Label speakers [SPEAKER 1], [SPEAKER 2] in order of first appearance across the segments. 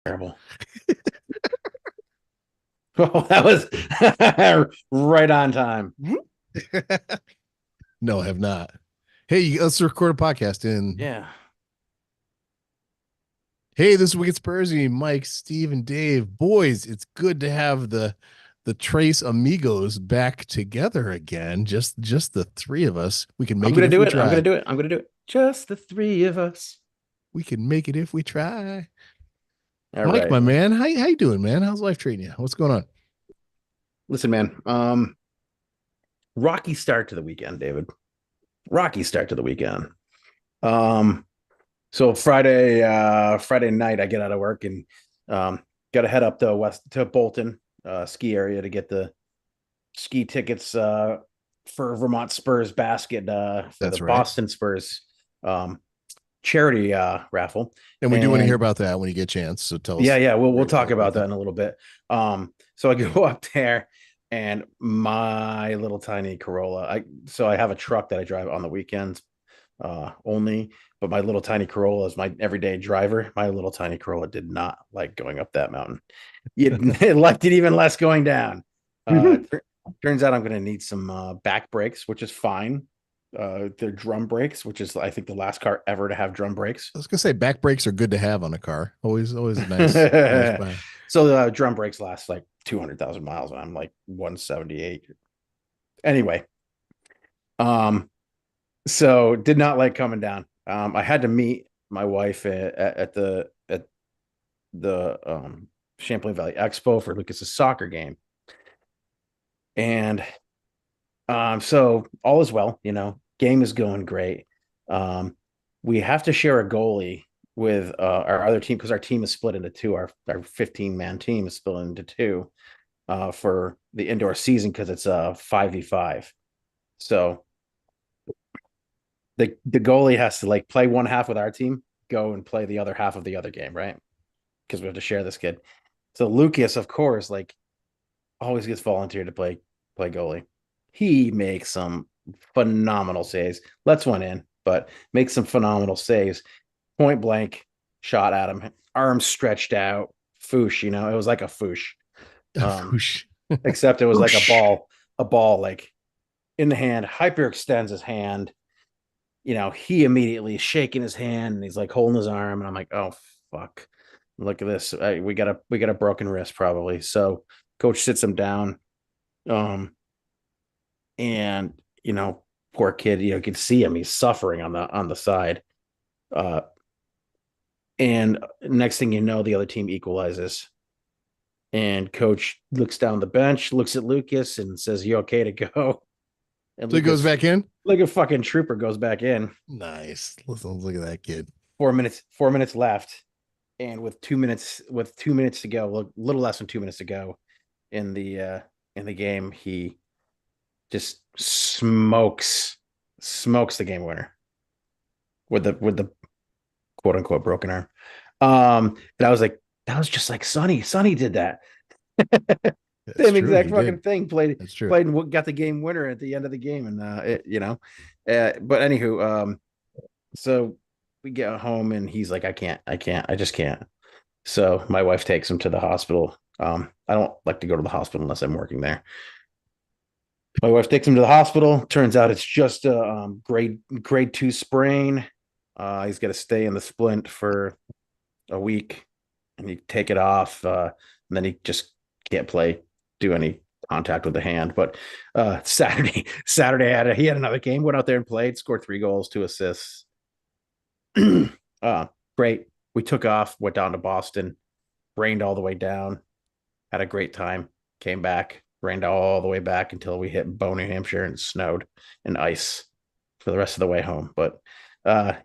[SPEAKER 1] Terrible. Oh, that was right on time.
[SPEAKER 2] No, I have not. Hey, let's record a podcast. And
[SPEAKER 1] Yeah.
[SPEAKER 2] hey, this week it's Spursy, Mike, Steve, and Dave. Boys, it's good to have the Trace Amigos back together again. Just the three of us. We can
[SPEAKER 1] I'm
[SPEAKER 2] make it
[SPEAKER 1] gonna
[SPEAKER 2] if
[SPEAKER 1] do
[SPEAKER 2] we
[SPEAKER 1] it. I'm gonna
[SPEAKER 2] try.
[SPEAKER 1] do it. I'm gonna do it. Just the three of us.
[SPEAKER 2] We can make it if we try.
[SPEAKER 1] All
[SPEAKER 2] Mike,
[SPEAKER 1] right.
[SPEAKER 2] my man, how you doing, man? How's life treating you? What's going on?
[SPEAKER 1] Listen, man. Rocky start to the weekend, David. Rocky start to the weekend. Um, so Friday night, I get out of work and got to head up to Bolton, ski area to get the ski tickets for Vermont Spurs basket for the
[SPEAKER 2] That's right.
[SPEAKER 1] Boston Spurs um charity raffle.
[SPEAKER 2] And we do want to hear
[SPEAKER 1] And
[SPEAKER 2] about that when you get a chance. So tell
[SPEAKER 1] yeah,
[SPEAKER 2] us
[SPEAKER 1] yeah, we'll
[SPEAKER 2] great
[SPEAKER 1] talk
[SPEAKER 2] about
[SPEAKER 1] about that
[SPEAKER 2] that.
[SPEAKER 1] in a little bit. So I go up there and my little tiny Corolla. I have a truck that I drive on the weekends only, but my little tiny Corolla is my everyday driver. My little tiny Corolla did not like going up that mountain. It liked it even less going down. Turns out I'm going to need some back brakes, which is fine. They're drum brakes, which is I think the last car ever to have drum brakes.
[SPEAKER 2] I was gonna say back brakes are good to have on a car. Always nice buy.
[SPEAKER 1] So the drum brakes last like 200,000 miles, and I'm like 178. Anyway, um, so did not like coming down. I had to meet my wife at the Champlain Valley Expo for Lucas's soccer game, and so all is well. Game is going great. Um, we have to share a goalie with our other team because our team is split into two. Our 15-man team is split into two for the indoor season because it's a 5v5. So the goalie has to like play one half with our team, go and play the other half of the other game, right? Because we have to share this kid. So Lucas, of course, like always gets volunteered to play goalie. He makes some phenomenal saves. Lets one in, but makes some phenomenal saves. Point blank shot at him, arms stretched out, foosh. It was like a foosh. Um,
[SPEAKER 2] Whoosh.
[SPEAKER 1] except it was like
[SPEAKER 2] Whoosh.
[SPEAKER 1] a ball like in the hand. Hyper extends his hand. He immediately is shaking his hand and he's like holding his arm, and I'm like, oh fuck, look at this. We got a broken wrist probably. So coach sits him down, um, and poor kid. You can see him; he's suffering on the side. Uh, and next thing you know, the other team equalizes, and coach looks down the bench, looks at Lucas, and says, "You okay to go?" And
[SPEAKER 2] So he goes
[SPEAKER 1] Lucas,
[SPEAKER 2] back in.
[SPEAKER 1] like a fucking trooper, goes back in.
[SPEAKER 2] Nice. Look at that kid.
[SPEAKER 1] 4 minutes left, and with 2 minutes to go, a little less than 2 minutes to go in the game, he just smokes the game winner with the quote unquote broken arm. And I was like, that was just like Sonny. Sonny did that.
[SPEAKER 2] That's
[SPEAKER 1] Same
[SPEAKER 2] true.
[SPEAKER 1] exact
[SPEAKER 2] He
[SPEAKER 1] fucking
[SPEAKER 2] did.
[SPEAKER 1] thing. Played
[SPEAKER 2] That's true.
[SPEAKER 1] played and got the game winner at the end of the game, and but anywho, so we get home and he's like, I just can't. So my wife takes him to the hospital. I don't like to go to the hospital unless I'm working there. My wife takes him to the hospital. Turns out it's just a grade 2 sprain. He's got to stay in the splint for a week, and you take it off, and then he just can't do any contact with the hand. But Saturday he had another game. Went out there and played. Scored 3 goals, 2 assists. uh, Great. We took off. Went down to Boston. Rained all the way down. Had a great time. Came back. Rained all the way back until we hit Bow, New Hampshire, and snowed and ice for the rest of the way home. But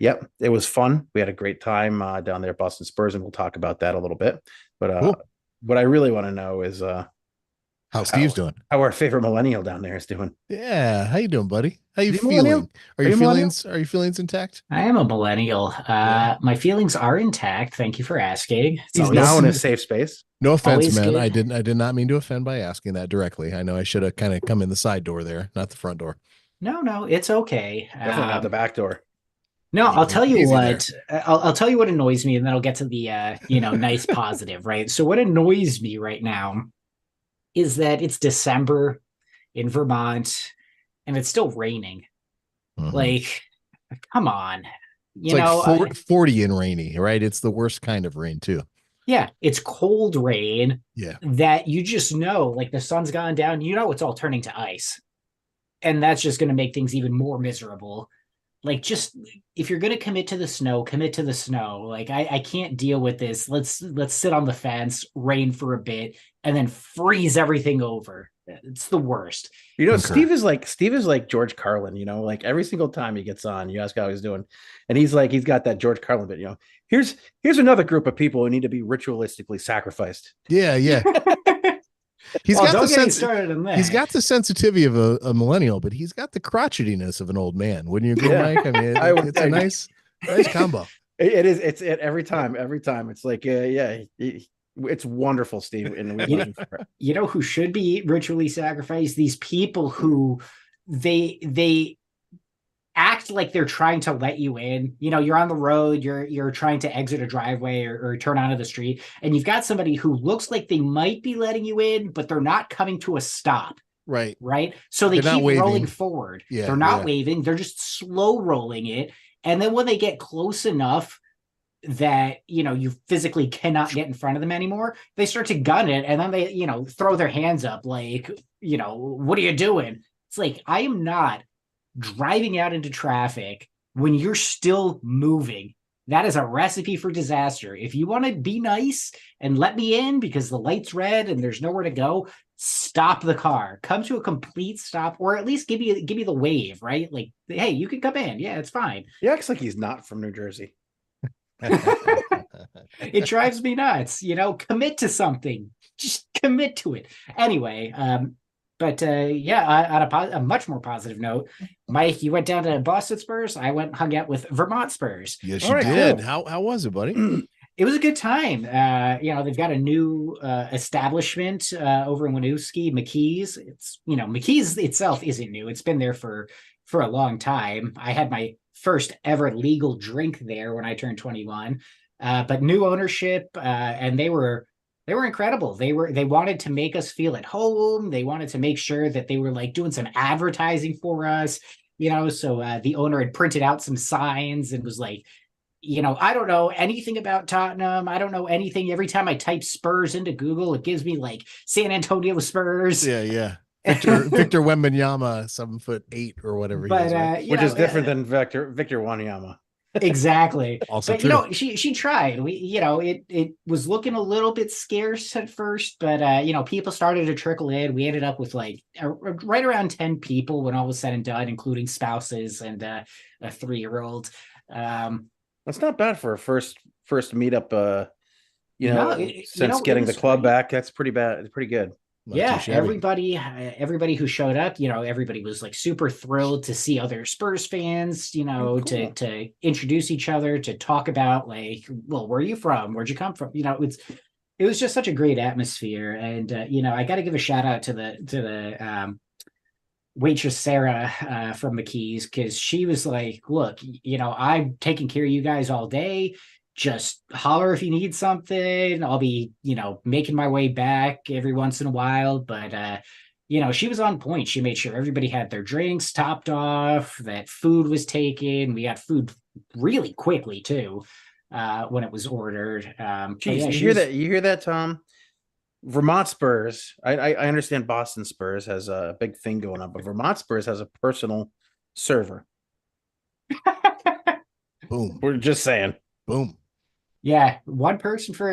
[SPEAKER 1] yep, it was fun. We had a great time down there at Boston Spurs, and we'll talk about that a little bit. But
[SPEAKER 2] Cool.
[SPEAKER 1] what I really want to know is
[SPEAKER 2] How Steve's
[SPEAKER 1] how
[SPEAKER 2] doing?
[SPEAKER 1] how our favorite millennial down there is doing.
[SPEAKER 2] Yeah. How you doing, buddy? How you
[SPEAKER 1] Is he a millennial?
[SPEAKER 2] feeling? Are
[SPEAKER 1] Are
[SPEAKER 2] your
[SPEAKER 1] you a millennial?
[SPEAKER 2] feelings intact?
[SPEAKER 3] I am a millennial.
[SPEAKER 2] Yeah.
[SPEAKER 3] My feelings are intact. Thank you for asking. It's
[SPEAKER 1] He's now
[SPEAKER 3] always
[SPEAKER 1] in a safe space.
[SPEAKER 2] No offense,
[SPEAKER 3] always
[SPEAKER 2] man.
[SPEAKER 3] good.
[SPEAKER 2] I did not mean to offend by asking that directly. I know I should have kind of come in the side door there, not the front door.
[SPEAKER 3] No, it's okay.
[SPEAKER 1] Definitely not the back door.
[SPEAKER 3] No, I'll tell you
[SPEAKER 2] Easy there.
[SPEAKER 3] what. I'll tell you what annoys me, and then I'll get to the nice positive, right? So what annoys me right now is that it's December in Vermont and it's still raining.
[SPEAKER 2] Mhm.
[SPEAKER 3] Like, come on,
[SPEAKER 2] It's
[SPEAKER 3] you
[SPEAKER 2] like
[SPEAKER 3] know,
[SPEAKER 2] 40 and rainy, right? It's the worst kind of rain too.
[SPEAKER 3] yeah, it's cold rain
[SPEAKER 2] Yeah.
[SPEAKER 3] that you just know, like the sun's gone down, you know, it's all turning to ice, and that's just going to make things even more miserable. Like, just if you're going to commit to the snow, commit to the snow. Like, I can't deal with this. Let's sit on the fence, rain for a bit, and then freeze everything over. It's the worst.
[SPEAKER 2] Concur.
[SPEAKER 1] Steve is like George Carlin, like every single time he gets on, you ask how he's doing, and he's got that George Carlin bit, here's another group of people who need to be ritualistically sacrificed.
[SPEAKER 2] Yeah, yeah. He's
[SPEAKER 3] Well,
[SPEAKER 2] got the
[SPEAKER 3] don't get me
[SPEAKER 2] sense.
[SPEAKER 3] started on
[SPEAKER 2] He's
[SPEAKER 3] that.
[SPEAKER 2] got the sensitivity of a millennial, but he's got the crotchetiness of an old man. Wouldn't you agree,
[SPEAKER 1] Yeah,
[SPEAKER 2] Mike? I mean,
[SPEAKER 1] I would.
[SPEAKER 2] it's a nice combo.
[SPEAKER 1] It is. It's it every time. It's like, yeah, it's wonderful, Steve, and we
[SPEAKER 3] You
[SPEAKER 1] love
[SPEAKER 3] know,
[SPEAKER 1] you for it.
[SPEAKER 3] you know who should be ritually sacrificed? These people who they act like they're trying to let you in. You know, you're on the road, you're trying to exit a driveway or turn onto the street, and you've got somebody who looks like they might be letting you in, but they're not coming to a stop.
[SPEAKER 2] Right.
[SPEAKER 3] Right. So they
[SPEAKER 2] They're not
[SPEAKER 3] keep rolling
[SPEAKER 2] waving.
[SPEAKER 3] forward.
[SPEAKER 2] Yeah,
[SPEAKER 3] They're not
[SPEAKER 2] yeah.
[SPEAKER 3] waving, they're just slow rolling it. And then when they get close enough that you physically cannot get in front of them anymore, they start to gun it, and then they throw their hands up like, what are you doing? It's like, I am not driving out into traffic when you're still moving. That is a recipe for disaster. If you want to be nice and let me in because the light's red and there's nowhere to go, stop the car, come to a complete stop, or at least give me the wave, right? Like, hey, you can come in, yeah, it's fine.
[SPEAKER 1] He acts like he's not from New Jersey.
[SPEAKER 3] It drives me nuts. Commit to something, just commit to it anyway. But yeah, on a much more positive note, Mike, you went down to Boston Spurs. I went and hung out with Vermont Spurs.
[SPEAKER 2] Yes,
[SPEAKER 1] All
[SPEAKER 2] you
[SPEAKER 1] right,
[SPEAKER 2] did.
[SPEAKER 1] cool.
[SPEAKER 2] How was it, buddy?
[SPEAKER 3] It was a good time. They've got a new establishment over in Winooski, McKee's. It's McKee's itself isn't new. It's been there for a long time. I had my first ever legal drink there when I turned 21. But new ownership, and they were incredible. They wanted to make us feel at home. They wanted to make sure that they were like doing some advertising for us. So the owner had printed out some signs and was like, I don't know anything about Tottenham. I don't know anything. Every time I type Spurs into Google, it gives me like San Antonio Spurs.
[SPEAKER 2] Yeah, yeah. Victor Wembanyama, 7'8" or whatever he
[SPEAKER 3] But
[SPEAKER 2] is, right?
[SPEAKER 1] Which is different than Victor Wanyama.
[SPEAKER 3] exactly.
[SPEAKER 2] Also
[SPEAKER 3] But
[SPEAKER 2] true.
[SPEAKER 3] she tried. It was looking a little bit scarce at first, but people started to trickle in. We ended up with like right around 10 people when all was said and done, including spouses and a 3-year-old.
[SPEAKER 1] That's not bad for a first meetup.
[SPEAKER 3] No,
[SPEAKER 1] Since
[SPEAKER 3] it
[SPEAKER 1] getting the
[SPEAKER 3] was
[SPEAKER 1] club
[SPEAKER 3] great.
[SPEAKER 1] back, that's pretty bad. It's pretty good.
[SPEAKER 2] Not too
[SPEAKER 3] Yeah,
[SPEAKER 2] shabby.
[SPEAKER 3] everybody who showed up, everybody was like super thrilled to see other Spurs fans,
[SPEAKER 1] Oh,
[SPEAKER 3] to
[SPEAKER 1] cool.
[SPEAKER 3] introduce each other, to talk about like, well, where are you from? Where'd you come from? It was just such a great atmosphere, and I got to give a shout out to the waitress Sarah from McKee's, because she was like, look, I'm taking care of you guys all day. Just holler if you need something. I'll be, making my way back every once in a while. But she was on point. She made sure everybody had their drinks topped off, that food was taken. We got food really quickly too, when it was ordered. But
[SPEAKER 1] Jeez,
[SPEAKER 3] yeah,
[SPEAKER 1] you
[SPEAKER 3] she
[SPEAKER 1] hear
[SPEAKER 3] was
[SPEAKER 1] that? You hear that, Tom? Vermont Spurs. I understand Boston Spurs has a big thing going on, but Vermont Spurs has a personal server.
[SPEAKER 2] Boom.
[SPEAKER 1] We're just saying.
[SPEAKER 2] Boom.
[SPEAKER 3] Yeah, one person for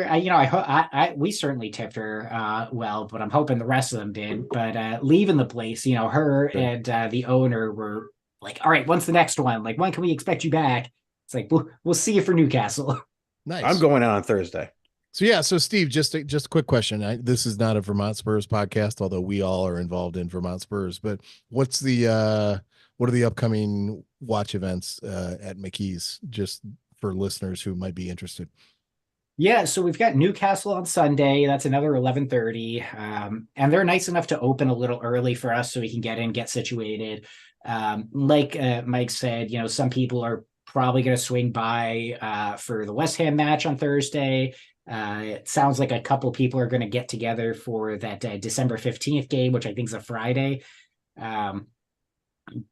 [SPEAKER 3] we certainly tipped her well, but I'm hoping the rest of them did. But leaving the place, her
[SPEAKER 1] Good.
[SPEAKER 3] and the owner were like, "All right, when's the next one? Like, when can we expect you back?" It's like, we'll see you for Newcastle.
[SPEAKER 1] I'm
[SPEAKER 2] Nice.
[SPEAKER 1] going out on Thursday.
[SPEAKER 2] So yeah, so Steve, just a quick question. This is not a Vermont Spurs podcast, although we all are involved in Vermont Spurs. But what are the upcoming watch events at McKee's, just for listeners who might be interested?
[SPEAKER 3] Yeah, so we've got Newcastle on Sunday. That's another 11:30, and they're nice enough to open a little early for us so we can get in, get situated. Like Mike said, some people are probably going to swing by for the West Ham match on Thursday. It sounds like a couple people are going to get together for that December 15th game, which I think is a Friday. Um,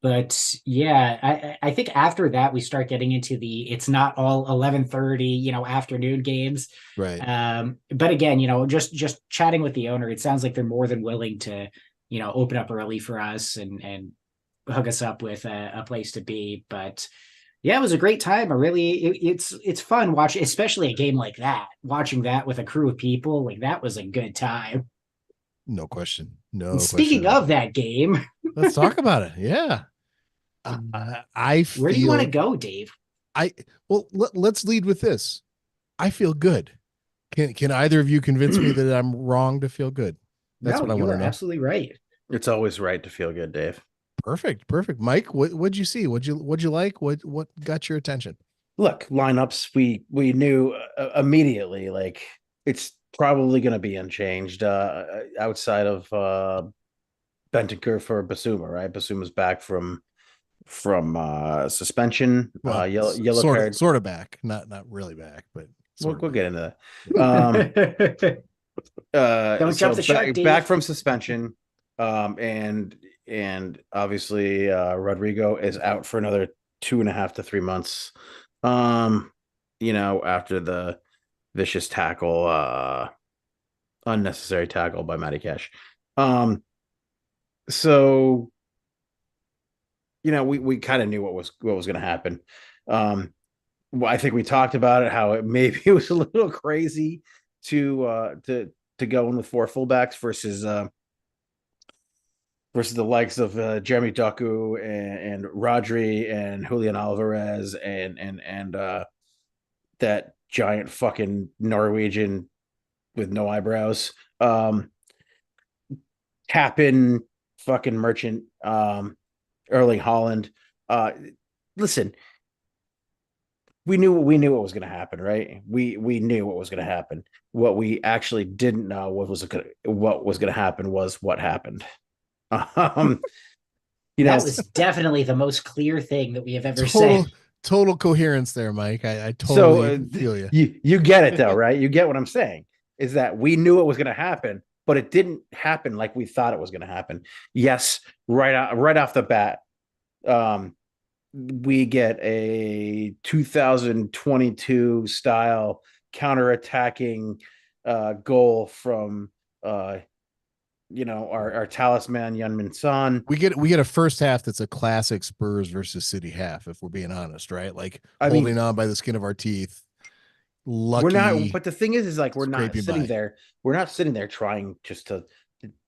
[SPEAKER 3] but yeah, I think after that we start getting into it's not all 11:30, afternoon games.
[SPEAKER 2] Right.
[SPEAKER 3] But again, just chatting with the owner, it sounds like they're more than willing to, open up early for us and hook us up with a place to be. But yeah, it was a great time. It's fun watching, especially a game like that. Watching that with a crew of people, like that was a good time.
[SPEAKER 2] No question.
[SPEAKER 3] And
[SPEAKER 2] No
[SPEAKER 3] speaking
[SPEAKER 2] question.
[SPEAKER 3] of that game,
[SPEAKER 2] Let's talk about it. Yeah. I
[SPEAKER 3] where do you want to
[SPEAKER 2] feel
[SPEAKER 3] go, Dave?
[SPEAKER 2] I well let's lead with this. I feel good. Can either of you convince me that I'm wrong to feel good? That's
[SPEAKER 3] No,
[SPEAKER 2] what I
[SPEAKER 3] you
[SPEAKER 2] want to
[SPEAKER 3] are
[SPEAKER 2] know.
[SPEAKER 3] absolutely right.
[SPEAKER 1] It's always right to feel good, Dave.
[SPEAKER 2] Perfect. Mike, what'd you see? What'd you like? What got your attention?
[SPEAKER 1] Look, lineups, we knew immediately, like it's probably going to be unchanged outside of Bentancur for Basuma, right? Basuma's back from suspension,
[SPEAKER 2] Well,
[SPEAKER 1] yellow card.
[SPEAKER 2] sort of back, not really back, but
[SPEAKER 1] We'll,
[SPEAKER 2] sort of
[SPEAKER 1] we'll
[SPEAKER 2] back.
[SPEAKER 1] get into that.
[SPEAKER 3] Don't jump
[SPEAKER 1] So
[SPEAKER 3] the shark,
[SPEAKER 1] back
[SPEAKER 3] Dave.
[SPEAKER 1] from suspension, and obviously Rodrigo is out for another 2.5 to 3 months. After the vicious tackle, unnecessary tackle by Matty Cash. So we kind of knew what was going to happen. Well, I think we talked about it, how it was a little crazy to go in with four fullbacks versus the likes of Jeremy Doku and Rodri and Julian Alvarez and that giant fucking Norwegian with no eyebrows. Tapin fucking merchant, Erling Holland. Listen, we knew what was going to happen, right? We knew what was going to happen. What we actually didn't know what was going to happen was what happened. Um,
[SPEAKER 3] That was definitely the most clear thing that we have ever
[SPEAKER 2] total
[SPEAKER 3] said.
[SPEAKER 2] total coherence there, Mike. I
[SPEAKER 1] so
[SPEAKER 2] totally feel you.
[SPEAKER 1] you get it though, right? You get what I'm saying is that we knew it was going to happen, but it didn't happen like we thought it was going to happen. Yes, right off the bat, we get a 2022 style counterattacking goal from our talisman Yunmin Son.
[SPEAKER 2] We get a first half that's a classic Spurs versus City half, if we're being honest, right? Like
[SPEAKER 1] I
[SPEAKER 2] holding
[SPEAKER 1] mean,
[SPEAKER 2] on by the skin of our teeth.
[SPEAKER 1] we're not,
[SPEAKER 2] Lucky
[SPEAKER 1] but the thing is like we're not
[SPEAKER 2] scraping
[SPEAKER 1] sitting
[SPEAKER 2] by.
[SPEAKER 1] there. We're not sitting there trying just to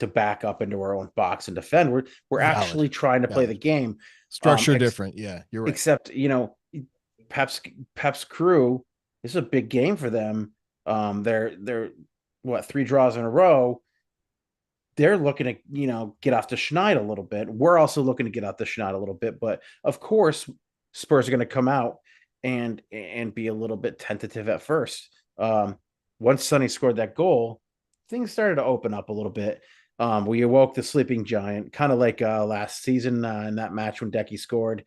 [SPEAKER 1] back up into our own box and defend. We're
[SPEAKER 2] Valid.
[SPEAKER 1] actually trying to play the game.
[SPEAKER 2] Structure different. Yeah, you're right.
[SPEAKER 1] Except, Pep's crew, this is a big game for them. They're what, 3 draws in a row. They're looking to, get off the schneid a little bit. We're also looking to get off the schneid a little bit, but of course, Spurs are going to come out and be a little bit tentative at first. Once Sonny scored that goal, things started to open up a little bit. We awoke the sleeping giant, kind of like last season in that match when Decky scored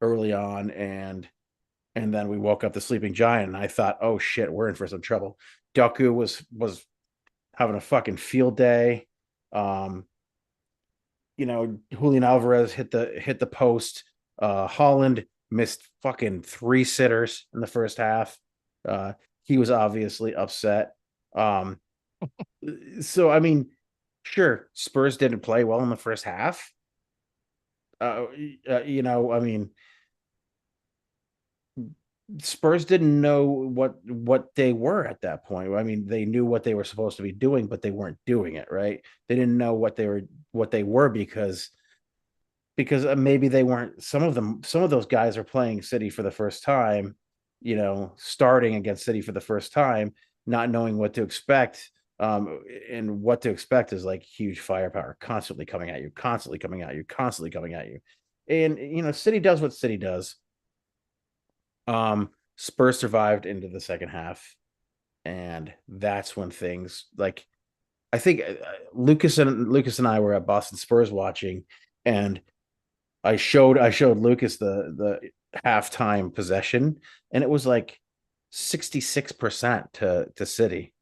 [SPEAKER 1] early on, and then we woke up the sleeping giant. And I thought, oh shit, we're in for some trouble. Doku was having a fucking field day. Julian Alvarez hit the post. Holland missed fucking 3 sitters in the first half. He was obviously upset. So I mean, sure, Spurs didn't play well in the first half. I mean, Spurs didn't know what they were at that point. I mean, they knew what they were supposed to be doing, but they weren't doing it, right? They didn't know what they were because maybe they weren't. Some of those guys are playing City for the first time, starting against City for the first time, not knowing what to expect. And what to expect is like huge firepower constantly coming at you, constantly coming at you, constantly coming at you. And City does what City does. Spurs survived into the second half, and that's when things like I think Lucas and I were at Boston Spurs watching, and I showed Lucas halftime possession, and it was like 66% to City.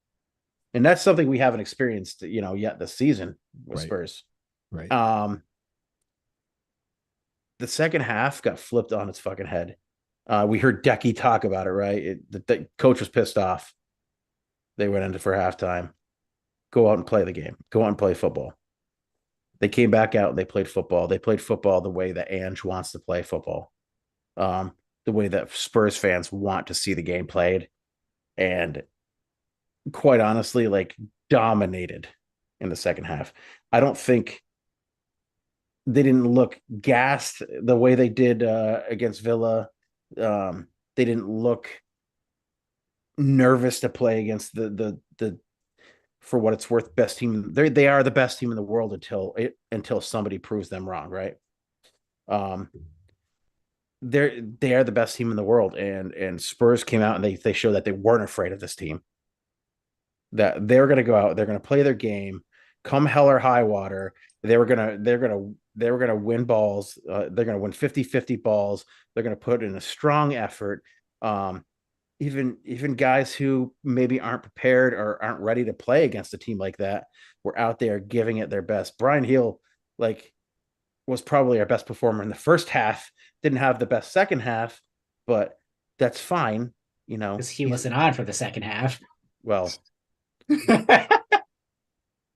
[SPEAKER 1] And that's something we haven't experienced, yet this season with
[SPEAKER 2] Right.
[SPEAKER 1] Spurs.
[SPEAKER 2] Right.
[SPEAKER 1] The second half got flipped on its fucking head. We heard Decky talk about it, right? The coach was pissed off. They went into for halftime. Go out and play the game. Go out and play football. They came back out and they played football. They played football the way that Ange wants to play football, the way that Spurs fans want to see the game played, and quite honestly, like dominated in the second half. I don't think they didn't look gassed the way they did against Villa. They didn't look nervous to play against the for what it's worth best team. They are the best team in the world until somebody proves them wrong, right? They are the best team in the world, and Spurs came out and they showed that they weren't afraid of this team. That they're going to go out, they're going to play their game, come hell or high water. They're going to win balls. They're going to win 50-50 balls. They're going to put in a strong effort. Even guys who maybe aren't prepared or aren't ready to play against a team like that were out there giving it their best. Brian Hill, was probably our best performer in the first half. Didn't have the best second half, but that's fine.
[SPEAKER 3] Because he wasn't on for the second half.
[SPEAKER 1] Well,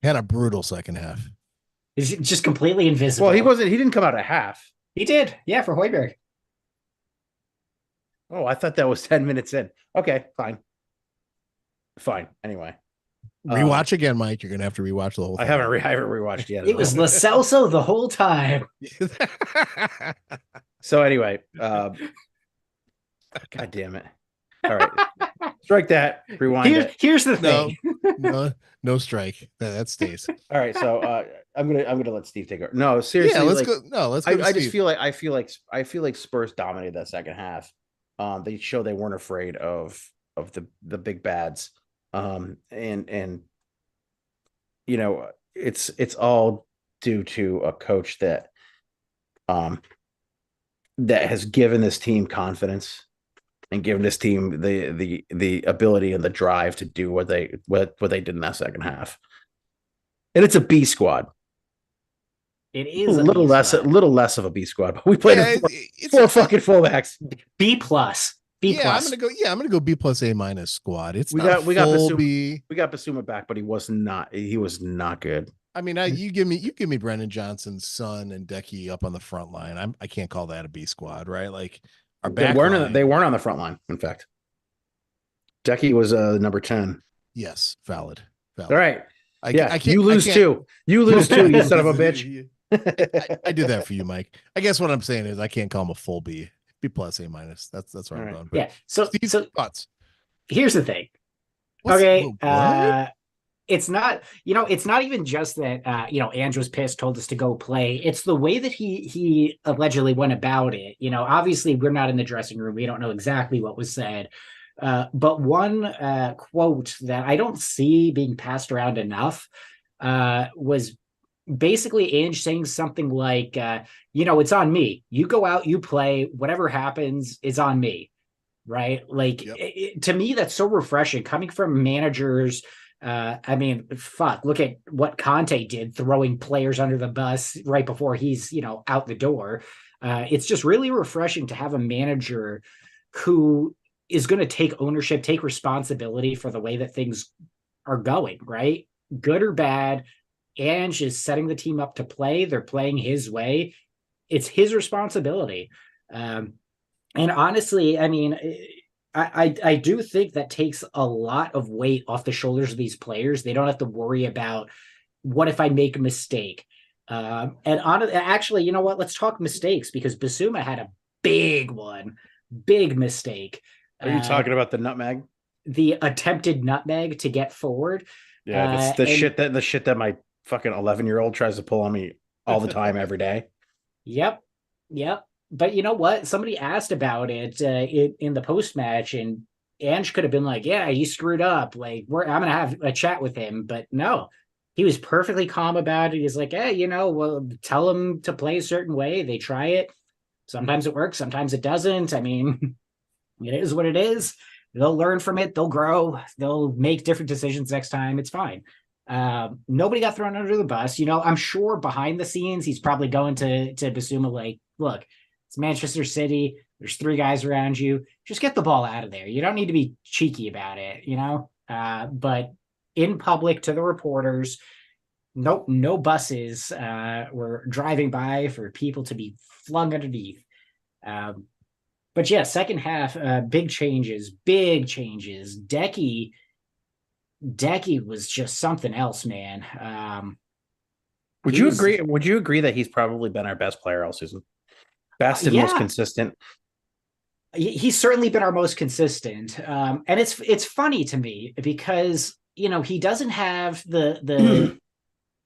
[SPEAKER 2] Had a brutal second half.
[SPEAKER 3] He's just completely invisible.
[SPEAKER 1] Well, he didn't come out at half.
[SPEAKER 3] He did. Yeah, for Højbjerg.
[SPEAKER 1] Oh, I thought that was 10 minutes in. Okay, fine. Anyway.
[SPEAKER 2] Rewatch again, Mike. You're going to have to rewatch the whole thing.
[SPEAKER 1] I haven't rewatched yet.
[SPEAKER 3] It was Lo Celso the whole time.
[SPEAKER 1] So anyway, God damn it. All right. Strike that. Rewind it.
[SPEAKER 3] Here's the thing.
[SPEAKER 2] No strike. That stays.
[SPEAKER 1] All right. So I'm gonna let Steve take over. No, seriously.
[SPEAKER 2] Yeah, let's go. No, let's go.
[SPEAKER 1] I just feel like Spurs dominated that second half. They showed they weren't afraid of the big bads. And it's all due to a coach that has given this team confidence and given this team the ability and the drive to do what they did in that second half. And it's a B squad.
[SPEAKER 3] It is
[SPEAKER 1] a little less of a B squad, but we played four fucking fullbacks.
[SPEAKER 3] B plus.
[SPEAKER 2] Yeah, I'm gonna go B plus A minus squad.
[SPEAKER 1] We got Basuma back, but he was not good.
[SPEAKER 2] I mean, you give me Brennan Johnson's son and Decky up on the front line. I can't call that a B squad, right? Like our back
[SPEAKER 1] they weren't on the front line. In fact, Decky was number 10.
[SPEAKER 2] Yes, valid.
[SPEAKER 1] All right. You lose too. You lose too, you son of a bitch.
[SPEAKER 2] I do that for you, Mike. I guess what I'm saying is I can't call him a full B. B plus A minus. That's where I'm going.
[SPEAKER 3] Yeah. So
[SPEAKER 2] thoughts.
[SPEAKER 3] Here's the thing. It's not even just that Ange was pissed, told us to go play. It's the way that he allegedly went about it. Obviously we're not in the dressing room. We don't know exactly what was said. But one quote that I don't see being passed around enough was basically Ange saying something like, it's on me. You go out, you play, whatever happens is on me. Right. Like, yep. To me, that's so refreshing coming from managers. Look at what Conte did, throwing players under the bus right before he's, out the door. It's just really refreshing to have a manager who is going to take ownership, take responsibility for the way that things are going, right? Good or bad. Ange is setting the team up to play. They're playing his way. It's his responsibility. And honestly, I do think that takes a lot of weight off the shoulders of these players. They don't have to worry about what if I make a mistake. Actually, you know what? Let's talk mistakes because Basuma had a big mistake.
[SPEAKER 1] Are you talking about the nutmeg?
[SPEAKER 3] The attempted nutmeg to get forward.
[SPEAKER 1] Yeah, the shit that my fucking 11-year-old tries to pull on me all the time, every day. Yep.
[SPEAKER 3] But you know what? Somebody asked about it in the post match, and Ange could have been like, "Yeah, he screwed up. Like, I'm gonna have a chat with him." But no, he was perfectly calm about it. He's like, "Hey, well, tell him to play a certain way. They try it." Sometimes it works, sometimes it doesn't. I mean, it is what it is. They'll learn from it. They'll grow. They'll make different decisions next time. It's fine. Nobody got thrown under the bus. I'm sure behind the scenes, he's probably going to Basuma like, look, it's Manchester City. There's 3 guys around you. Just get the ball out of there. You don't need to be cheeky about it, But in public to the reporters, nope, no buses were driving by for people to be flung underneath. But yeah, second half, big changes. Decky was just something else, man.
[SPEAKER 1] Would you agree? Would you agree that he's probably been our best player all season? Best and most consistent.
[SPEAKER 3] He's certainly been our most consistent. And it's funny to me because he doesn't have the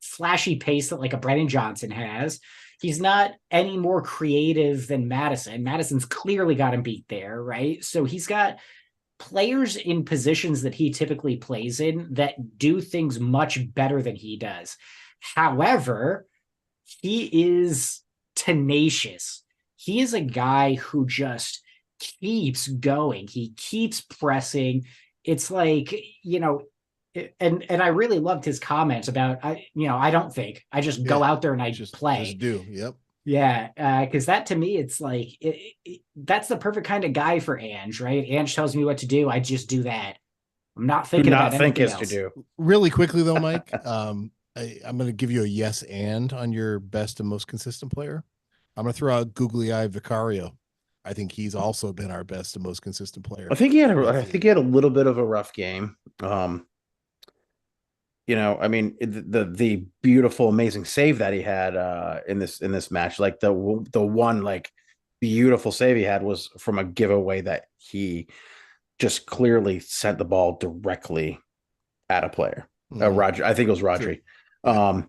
[SPEAKER 3] flashy pace that like a Brennan Johnson has. He's not any more creative than Madison. Madison's clearly got him beat there, right? So he's got players in positions that he typically plays in that do things much better than he does. However, he is tenacious. He is a guy who just keeps going. He keeps pressing. It's like, and I really loved his comments about I don't think, I just go out there and I just play.
[SPEAKER 2] Just do. Yep.
[SPEAKER 3] Yeah, because that to me, it's like that's the perfect kind of guy for Ange, right? Ange tells me what to do, I just do that. I'm not thinking about anything else.
[SPEAKER 1] To do.
[SPEAKER 2] Really quickly though, Mike, I'm going to give you a yes and on your best and most consistent player. I'm going to throw out Googly Eye Vicario. I think he's also been our best and most consistent player.
[SPEAKER 1] I think he had a little bit of a rough game. I mean, the beautiful, amazing save that he had in this match, like the one like beautiful save he had was from a giveaway that he just clearly sent the ball directly at a player. Roger, I think it was Rodri. Sure.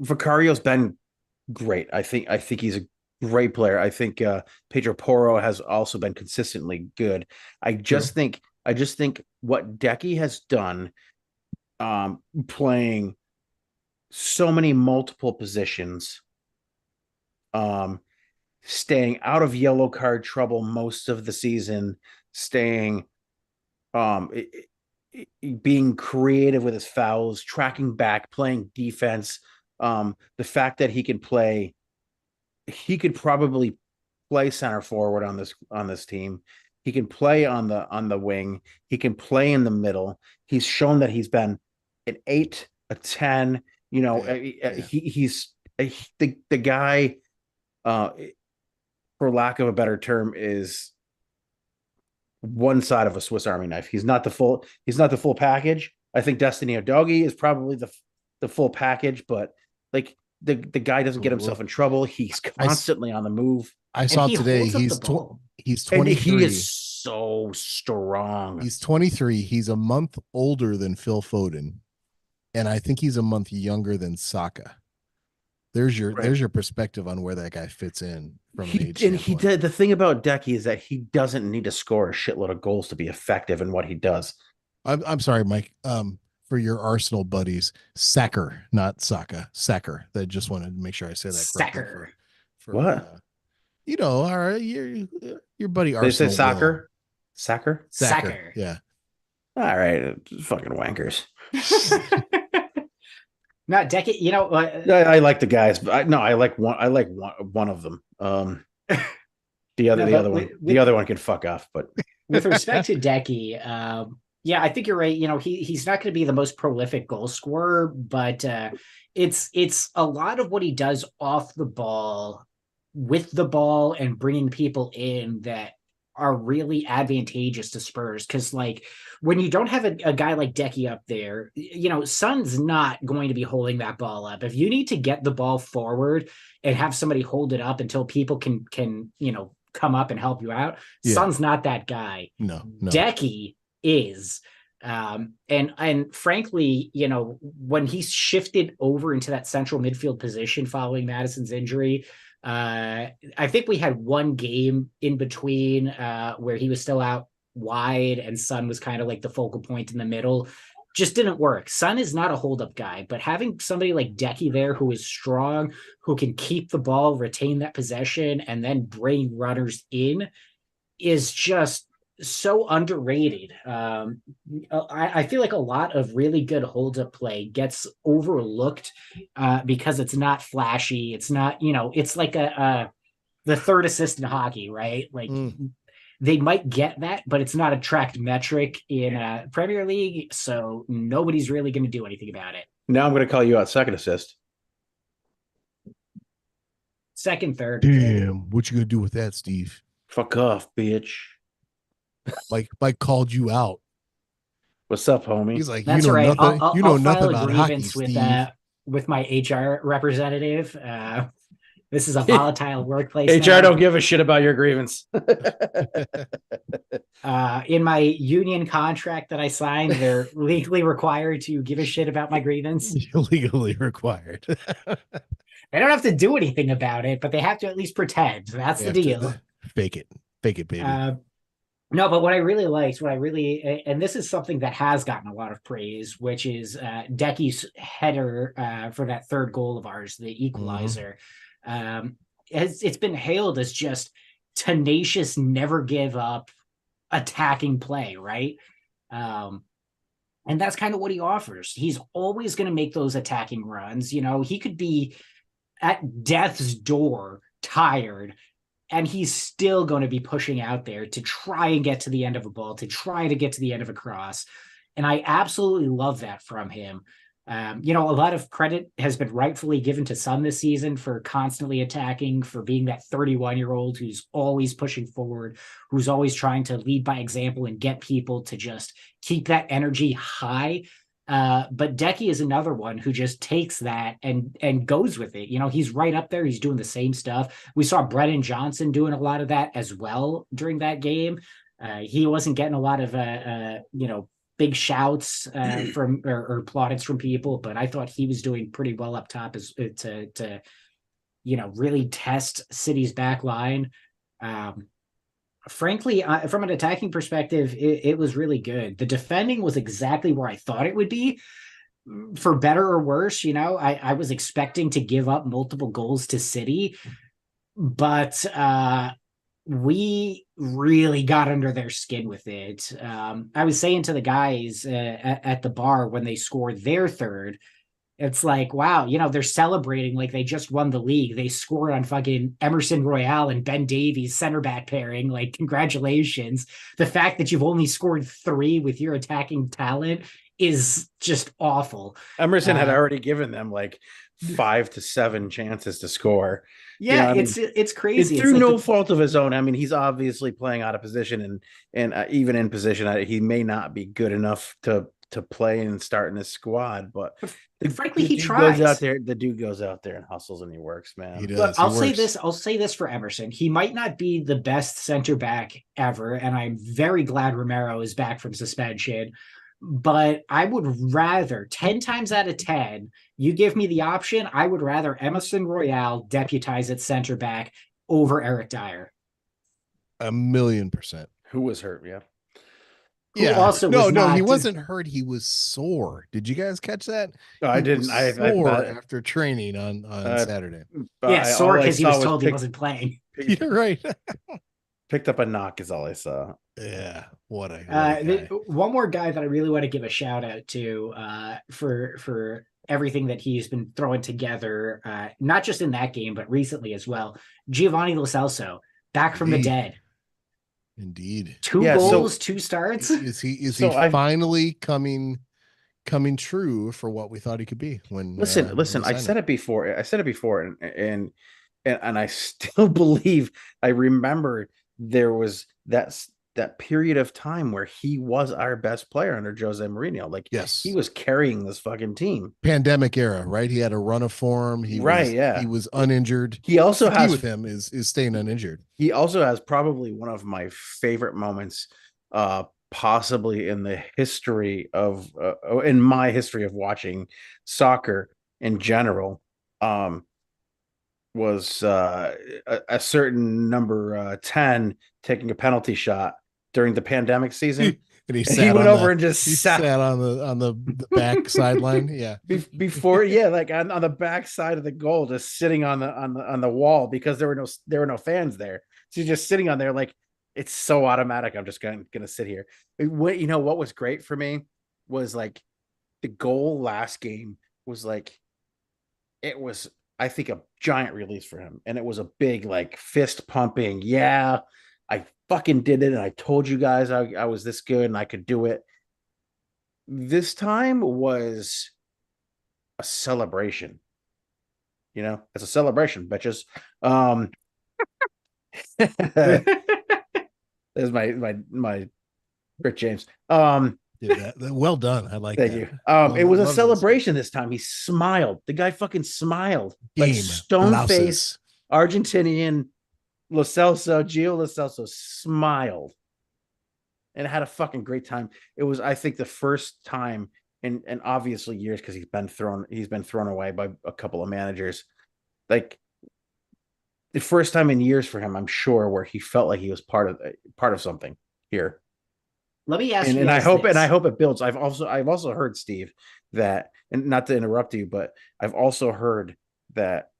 [SPEAKER 1] Vicario's been great. I think he's a great player. I think Pedro Porro has also been consistently good. I just think what Decky has done, playing so many multiple positions, staying out of yellow card trouble most of the season, staying, being creative with his fouls, tracking back, playing defense. The fact that he could probably play center forward on this team. He can play on the wing. He can play in the middle. He's shown that he's been an 8, a 10. He's the guy. For lack of a better term, is one side of a Swiss Army knife. He's not the full package. I think Destiny Udogie is probably the full package, but like the guy doesn't get himself in trouble. He's constantly on the move.
[SPEAKER 2] I saw today he's 23.
[SPEAKER 1] And he is so strong.
[SPEAKER 2] He's 23. He's a month older than Phil Foden, and I think he's a month younger than Saka. There's your perspective on where that guy fits in from an age standpoint.
[SPEAKER 1] The thing about Decky is that he doesn't need to score a shitload of goals to be effective in what he does.
[SPEAKER 2] I'm sorry, Mike. For your Arsenal buddies, Sacker, not Saka. Sacker. I just wanted to make sure I say that correctly.
[SPEAKER 3] Sacker.
[SPEAKER 2] For what? All right, your buddy Arsenal.
[SPEAKER 1] They say soccer? Sacker?
[SPEAKER 3] Sacker.
[SPEAKER 2] Yeah.
[SPEAKER 1] All right, fucking wankers.
[SPEAKER 3] Not Decky.
[SPEAKER 1] I like the guys, but I like one of them. The other one can fuck off. But
[SPEAKER 3] with respect to Decky, yeah, I think you're right. He's not going to be the most prolific goal scorer, but it's a lot of what he does off the ball, with the ball, and bringing people in that are really advantageous to Spurs. Because like when you don't have a guy like Decky up there, Son's not going to be holding that ball up. If you need to get the ball forward and have somebody hold it up until people can come up and help you out, Son's not that guy.
[SPEAKER 2] No.
[SPEAKER 3] Decky is. And frankly, when he's shifted over into that central midfield position following Madison's injury, I think we had one game in between where he was still out wide and Son was kind of like the focal point in the middle. just didn't work. Son is not a hold-up guy, but having somebody like Decky there who is strong, who can keep the ball, retain that possession, and then bring runners in is just so underrated. I feel like a lot of really good hold-up play gets overlooked because it's not flashy. It's not, it's like a the third assist in hockey, right? Like they might get that, but it's not a tracked metric in Premier League, so nobody's really going to do anything about it.
[SPEAKER 1] Now I'm going to call you out second assist.
[SPEAKER 3] Second, third.
[SPEAKER 2] Damn, what you gonna do with that, Steve?
[SPEAKER 1] Fuck off, bitch.
[SPEAKER 2] Mike called you out.
[SPEAKER 1] What's up, homie?
[SPEAKER 2] He's like,
[SPEAKER 3] That's
[SPEAKER 2] you know
[SPEAKER 3] right.
[SPEAKER 2] nothing. You know
[SPEAKER 3] I'll
[SPEAKER 2] nothing
[SPEAKER 3] file a
[SPEAKER 2] about hockey,
[SPEAKER 3] grievance
[SPEAKER 2] Steve.
[SPEAKER 3] with my HR representative. This is a volatile workplace.
[SPEAKER 1] HR
[SPEAKER 3] now.
[SPEAKER 1] don't give a shit about your grievance.
[SPEAKER 3] In my union contract that I signed, they're legally required to give a shit about my grievance.
[SPEAKER 2] Legally required.
[SPEAKER 3] They don't have to do anything about it, but they have to at least pretend. That's the deal.
[SPEAKER 2] Fake it, baby.
[SPEAKER 3] No, but what I really liked, and this is something that has gotten a lot of praise, which is Decky's header for that third goal of ours, the equalizer. It's been hailed as just tenacious, never give up attacking play, right? And that's kind of what he offers. He's always going to make those attacking runs. He could be at death's door, tired, and he's still going to be pushing out there to try and get to the end of a ball, to try to get to the end of a cross. And I absolutely love that from him. A lot of credit has been rightfully given to Son this season for constantly attacking, for being that 31-year-old who's always pushing forward, who's always trying to lead by example and get people to just keep that energy high. But Decky is another one who just takes that and goes with it. He's right up there. He's doing the same stuff. We saw Brennan Johnson doing a lot of that as well during that game. He wasn't getting a lot of big shouts from or plaudits from people, but I thought he was doing pretty well up top as to really test City's back line. Frankly, from an attacking perspective, it was really good. The defending was exactly where I thought it would be, for better or worse. I was expecting to give up multiple goals to City, but we really got under their skin with it. I was saying to the guys at the bar when they scored their third, it's like, wow, they're celebrating like they just won the league. They scored on fucking Emerson Royale and Ben Davies center back pairing. Like, congratulations. The fact that you've only scored 3 with your attacking talent is just awful.
[SPEAKER 1] Emerson had already given them like 5 to 7 chances to score.
[SPEAKER 3] Yeah, it's crazy.
[SPEAKER 1] It's through no fault of his own. I mean, he's obviously playing out of position, and even in position, he may not be good enough to play and start in his squad, but
[SPEAKER 3] frankly, he tries.
[SPEAKER 1] The dude goes out there and hustles and he works, man.
[SPEAKER 2] He does.
[SPEAKER 3] But I'll say this for Emerson. He might not be the best center back ever, and I'm very glad Romero is back from suspension. But I would rather 10 times out of 10, you give me the option, I would rather Emerson Royale deputize at center back over Eric Dyer.
[SPEAKER 2] 1,000,000%.
[SPEAKER 1] Who was hurt? Yeah.
[SPEAKER 2] He wasn't hurt. He was sore. Did you guys catch that?
[SPEAKER 1] No, I didn't. I
[SPEAKER 2] sore after training on Saturday.
[SPEAKER 3] Yeah, sore because he was told he wasn't playing.
[SPEAKER 2] You're right.
[SPEAKER 1] Picked up a knock is all I saw.
[SPEAKER 2] Yeah, what a guy.
[SPEAKER 3] One more guy that I really want to give a shout out to for everything that he's been throwing together, not just in that game but recently as well. Giovanni Lo Celso, back from the dead.
[SPEAKER 2] Indeed.
[SPEAKER 3] 2 goals, 2 starts.
[SPEAKER 2] Is he finally coming true for what we thought he could be? Listen.
[SPEAKER 1] I said it before. And I still believe. I remember there was that period of time where he was our best player under Jose Mourinho. Like,
[SPEAKER 2] yes,
[SPEAKER 1] he was carrying this fucking team.
[SPEAKER 2] Pandemic era, right? He had a run of form. He was uninjured.
[SPEAKER 1] He also has
[SPEAKER 2] with him is staying uninjured.
[SPEAKER 1] He also has probably one of my favorite moments, possibly in the history of in my history of watching soccer in general. Was a certain number 10 taking a penalty shot during the pandemic season
[SPEAKER 2] And he
[SPEAKER 1] And he
[SPEAKER 2] sat
[SPEAKER 1] went
[SPEAKER 2] on
[SPEAKER 1] over
[SPEAKER 2] the
[SPEAKER 1] and just
[SPEAKER 2] he
[SPEAKER 1] sat
[SPEAKER 2] sat on the back sideline. Yeah.
[SPEAKER 1] before, yeah, like on the back side of the goal, just sitting on the wall because there were no fans there. So you're just sitting on there like it's so automatic. I'm just gonna sit here. What what was great for me was like the goal last game was like it was I think a giant release for him, and it was a big like fist pumping. Yeah, I fucking did it, and I told you guys I was this good and I could do it. This time was a celebration. It's a celebration, bitches. Um, there's my Rick James.
[SPEAKER 2] Yeah, well done. I like
[SPEAKER 1] Thank
[SPEAKER 2] that.
[SPEAKER 1] you. It was a
[SPEAKER 2] Love this
[SPEAKER 1] celebration this time. He smiled. The guy fucking smiled like
[SPEAKER 2] game.
[SPEAKER 1] stone faced
[SPEAKER 2] Blouses.
[SPEAKER 1] Argentinian Gio Lo Celso smiled and had a fucking great time. It was, I think, the first time in obviously years because he's been thrown away by a couple of managers. Like the first time in years for him, I'm sure, where he felt like he was part of something here.
[SPEAKER 3] Let me ask
[SPEAKER 1] And
[SPEAKER 3] you
[SPEAKER 1] and I
[SPEAKER 3] guys
[SPEAKER 1] hope and I
[SPEAKER 3] this.
[SPEAKER 1] hope it builds. I've also heard, Steve, that, and not to interrupt you, but I've also heard that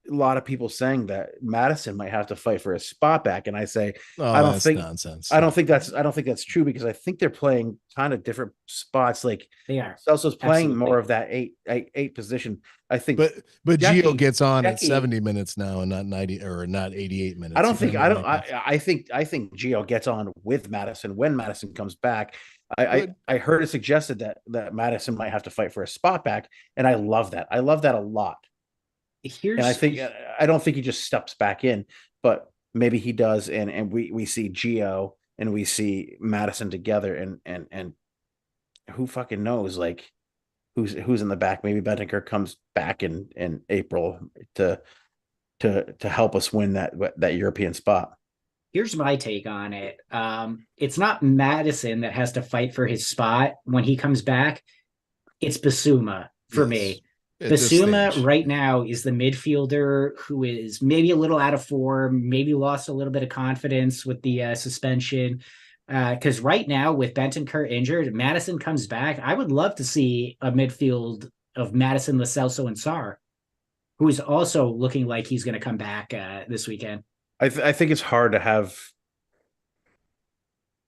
[SPEAKER 1] a lot of people saying that Madison might have to fight for a spot back, and I say I
[SPEAKER 2] Oh,
[SPEAKER 1] don't
[SPEAKER 2] that's
[SPEAKER 1] think
[SPEAKER 2] nonsense.
[SPEAKER 1] I don't think that's true because I think they're playing kind of different spots. Like
[SPEAKER 3] They are.
[SPEAKER 1] Celso's playing more
[SPEAKER 3] Absolutely.
[SPEAKER 1] of that eight position. I think
[SPEAKER 2] But Gio
[SPEAKER 1] Jackie
[SPEAKER 2] gets on at
[SPEAKER 1] Jackie
[SPEAKER 2] 70 minutes now and not 90 or not 88
[SPEAKER 1] I
[SPEAKER 2] minutes,
[SPEAKER 1] don't think
[SPEAKER 2] depending
[SPEAKER 1] I
[SPEAKER 2] on
[SPEAKER 1] don't
[SPEAKER 2] what happens.
[SPEAKER 1] I think Gio gets on with Madison when Madison comes back. I, I
[SPEAKER 2] But
[SPEAKER 1] I heard it suggested that Madison might have to fight for a spot back, and I love that. I love that a lot. And
[SPEAKER 3] Here's
[SPEAKER 1] I don't think he just steps back in, but maybe he does, and we see Gio and we see Madison together, and who fucking knows, like who's in the back. Maybe Bentancur comes back in April to to help us win that European spot.
[SPEAKER 3] here's my take on it. It's not Madison that has to fight for his spot when he comes back. It's Basuma for
[SPEAKER 2] yes,
[SPEAKER 3] me.
[SPEAKER 2] at this
[SPEAKER 3] Basuma
[SPEAKER 2] stage,
[SPEAKER 3] right
[SPEAKER 2] yeah.
[SPEAKER 3] now is the midfielder who is maybe a little out of form, maybe lost a little bit of confidence with the suspension. Because right now, with Bentancur injured, Madison comes back. I would love to see a midfield of Madison, Lo Celso, and Sarr, who is also looking like he's going to come back this weekend.
[SPEAKER 1] I think it's hard to have.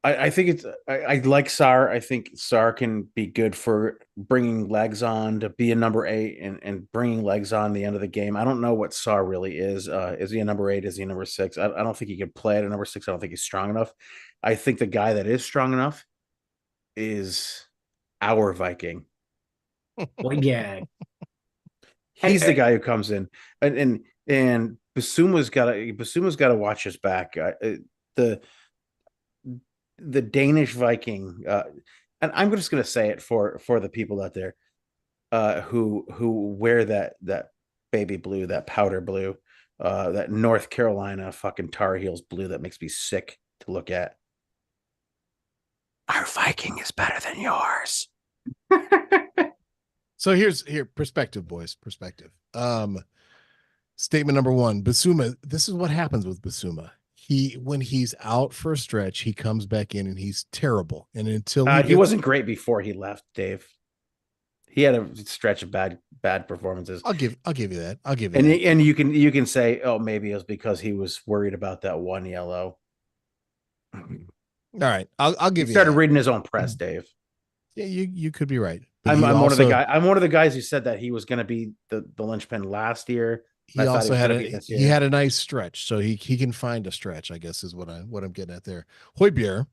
[SPEAKER 1] I think I like Sar. I think Sar can be good for bringing legs on to be a number eight and bringing legs on the end of the game. I don't know what Sar really is. Is he a number eight? Is he a number six? I don't think he can play at a number six. I don't think he's strong enough. I think the guy that is strong enough is our Viking.
[SPEAKER 3] Well, yeah.
[SPEAKER 1] He's the guy who comes in, and Basuma's got to watch his back. The the Danish Viking, and I'm just going to say it for the people out there who wear that baby blue, that powder blue, that North Carolina fucking Tar Heels blue that makes me sick to look at. Our Viking is better than yours.
[SPEAKER 2] So here perspective, boys, perspective. Statement number one, Basuma. This is what happens with Basuma. When he's out for a stretch, he comes back in and he's terrible. And until he
[SPEAKER 1] He
[SPEAKER 2] gets,
[SPEAKER 1] wasn't great before he left, Dave. He had a stretch of bad performances.
[SPEAKER 2] I'll give you that. I'll give you
[SPEAKER 1] And
[SPEAKER 2] that.
[SPEAKER 1] and you can say, oh, maybe it was because he was worried about that one yellow.
[SPEAKER 2] All right, I'll
[SPEAKER 1] He
[SPEAKER 2] give you
[SPEAKER 1] started
[SPEAKER 2] that.
[SPEAKER 1] reading his own press, Dave.
[SPEAKER 2] Yeah, you could be right, but
[SPEAKER 1] I'm one of the guy. I'm one of the guys who said that he was going to be the linchpin last year.
[SPEAKER 2] he
[SPEAKER 1] I thought he
[SPEAKER 2] also
[SPEAKER 1] was
[SPEAKER 2] had
[SPEAKER 1] going to be this
[SPEAKER 2] he
[SPEAKER 1] year.
[SPEAKER 2] had a nice stretch, so he can find a stretch. I guess is what I'm getting at there. Hoybier,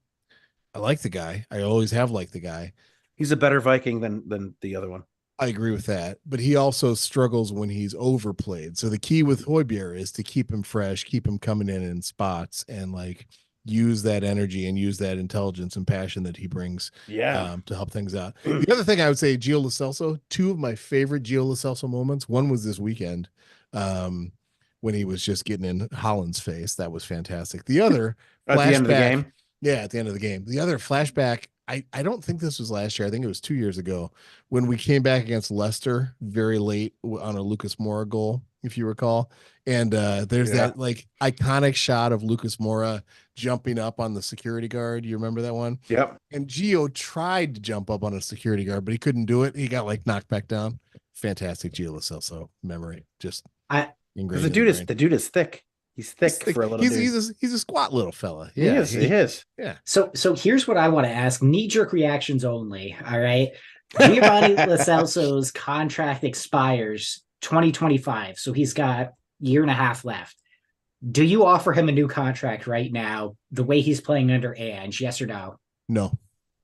[SPEAKER 2] I like the guy. I always have liked the guy.
[SPEAKER 1] He's a better Viking than the other one.
[SPEAKER 2] I agree with that, but he also struggles when he's overplayed. So the key with Hoybier is to keep him fresh, keep him coming in spots, and like use that energy and use that intelligence and passion that he brings
[SPEAKER 1] Yeah.
[SPEAKER 2] to help things out. The other thing I would say, Gio Lo Celso, two of my favorite Gio Lo Celso moments. One was this weekend when he was just getting in Holland's face. That was fantastic. The other
[SPEAKER 1] At the end of the
[SPEAKER 2] flashback,
[SPEAKER 1] game.
[SPEAKER 2] yeah, at the end of the game. The other flashback, I don't think this was last year. I think it was 2 years ago when we came back against Leicester very late on a Lucas Moura goal. if you recall. And there's
[SPEAKER 1] Yeah.
[SPEAKER 2] that like iconic shot of Lucas Mora jumping up on the security guard. You remember that one?
[SPEAKER 1] Yep.
[SPEAKER 2] And Gio tried to jump up on a security guard, but he couldn't do it. He got like knocked back down. Fantastic Gio Lacelso memory, just
[SPEAKER 3] I
[SPEAKER 1] Because
[SPEAKER 2] ingrained in the brain.
[SPEAKER 1] the dude is thick. He's
[SPEAKER 2] He's
[SPEAKER 1] thick
[SPEAKER 2] like,
[SPEAKER 1] for a little dude.
[SPEAKER 2] he's a squat little fella.
[SPEAKER 1] He
[SPEAKER 2] Yeah,
[SPEAKER 1] is. He is.
[SPEAKER 2] yeah.
[SPEAKER 3] so here's what I want to ask: knee-jerk reactions only. All right. Giovanni Lacelso's contract expires 2025, so he's got a year and a half left. Do you offer him a new contract right now, the way he's playing under Ange? Yes or no?
[SPEAKER 2] No.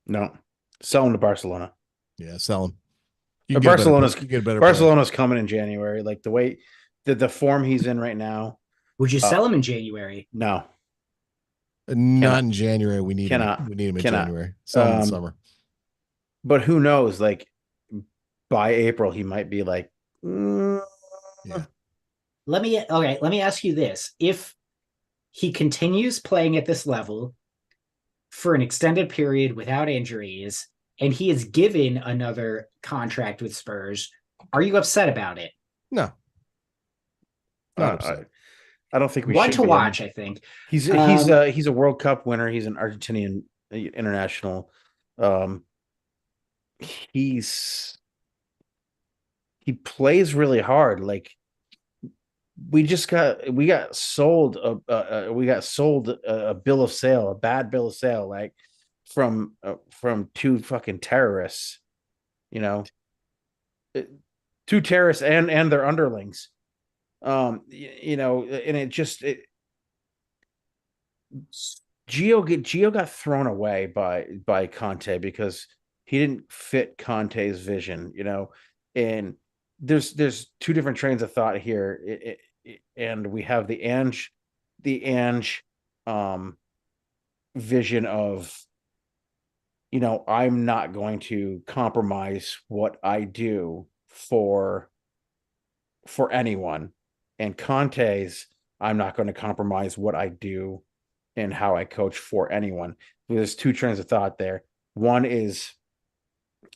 [SPEAKER 1] No. Sell him to Barcelona.
[SPEAKER 2] Yeah, sell him.
[SPEAKER 1] But Barcelona's coming in January. Like the way the form he's in right now.
[SPEAKER 3] Would you sell him in January?
[SPEAKER 1] No.
[SPEAKER 2] Not in January. We need
[SPEAKER 1] Cannot.
[SPEAKER 2] him. We need him in
[SPEAKER 1] Cannot.
[SPEAKER 2] January. Sell him in the summer.
[SPEAKER 1] But who knows? Like by April, he might be like,
[SPEAKER 2] Yeah.
[SPEAKER 3] Let me ask you this. If he continues playing at this level for an extended period without injuries, and he is given another contract with Spurs, are you upset about it?
[SPEAKER 2] No. Not upset.
[SPEAKER 1] I don't think we
[SPEAKER 3] One
[SPEAKER 1] should
[SPEAKER 3] to
[SPEAKER 1] be.
[SPEAKER 3] watch, I think.
[SPEAKER 1] He's a World Cup winner. He's an Argentinian international. He plays really hard. Like we got sold a bill of sale, a bad bill of sale, like from two fucking terrorists, you know, two terrorists and their underlings. You know, and Gio got thrown away by Conte because he didn't fit Conte's vision, you know, and there's two different trains of thought here, and we have the Ange vision of, you know, I'm not going to compromise what I do for anyone, and Conte's I'm not going to compromise what I do and how I coach for anyone. There's two trains of thought there. One is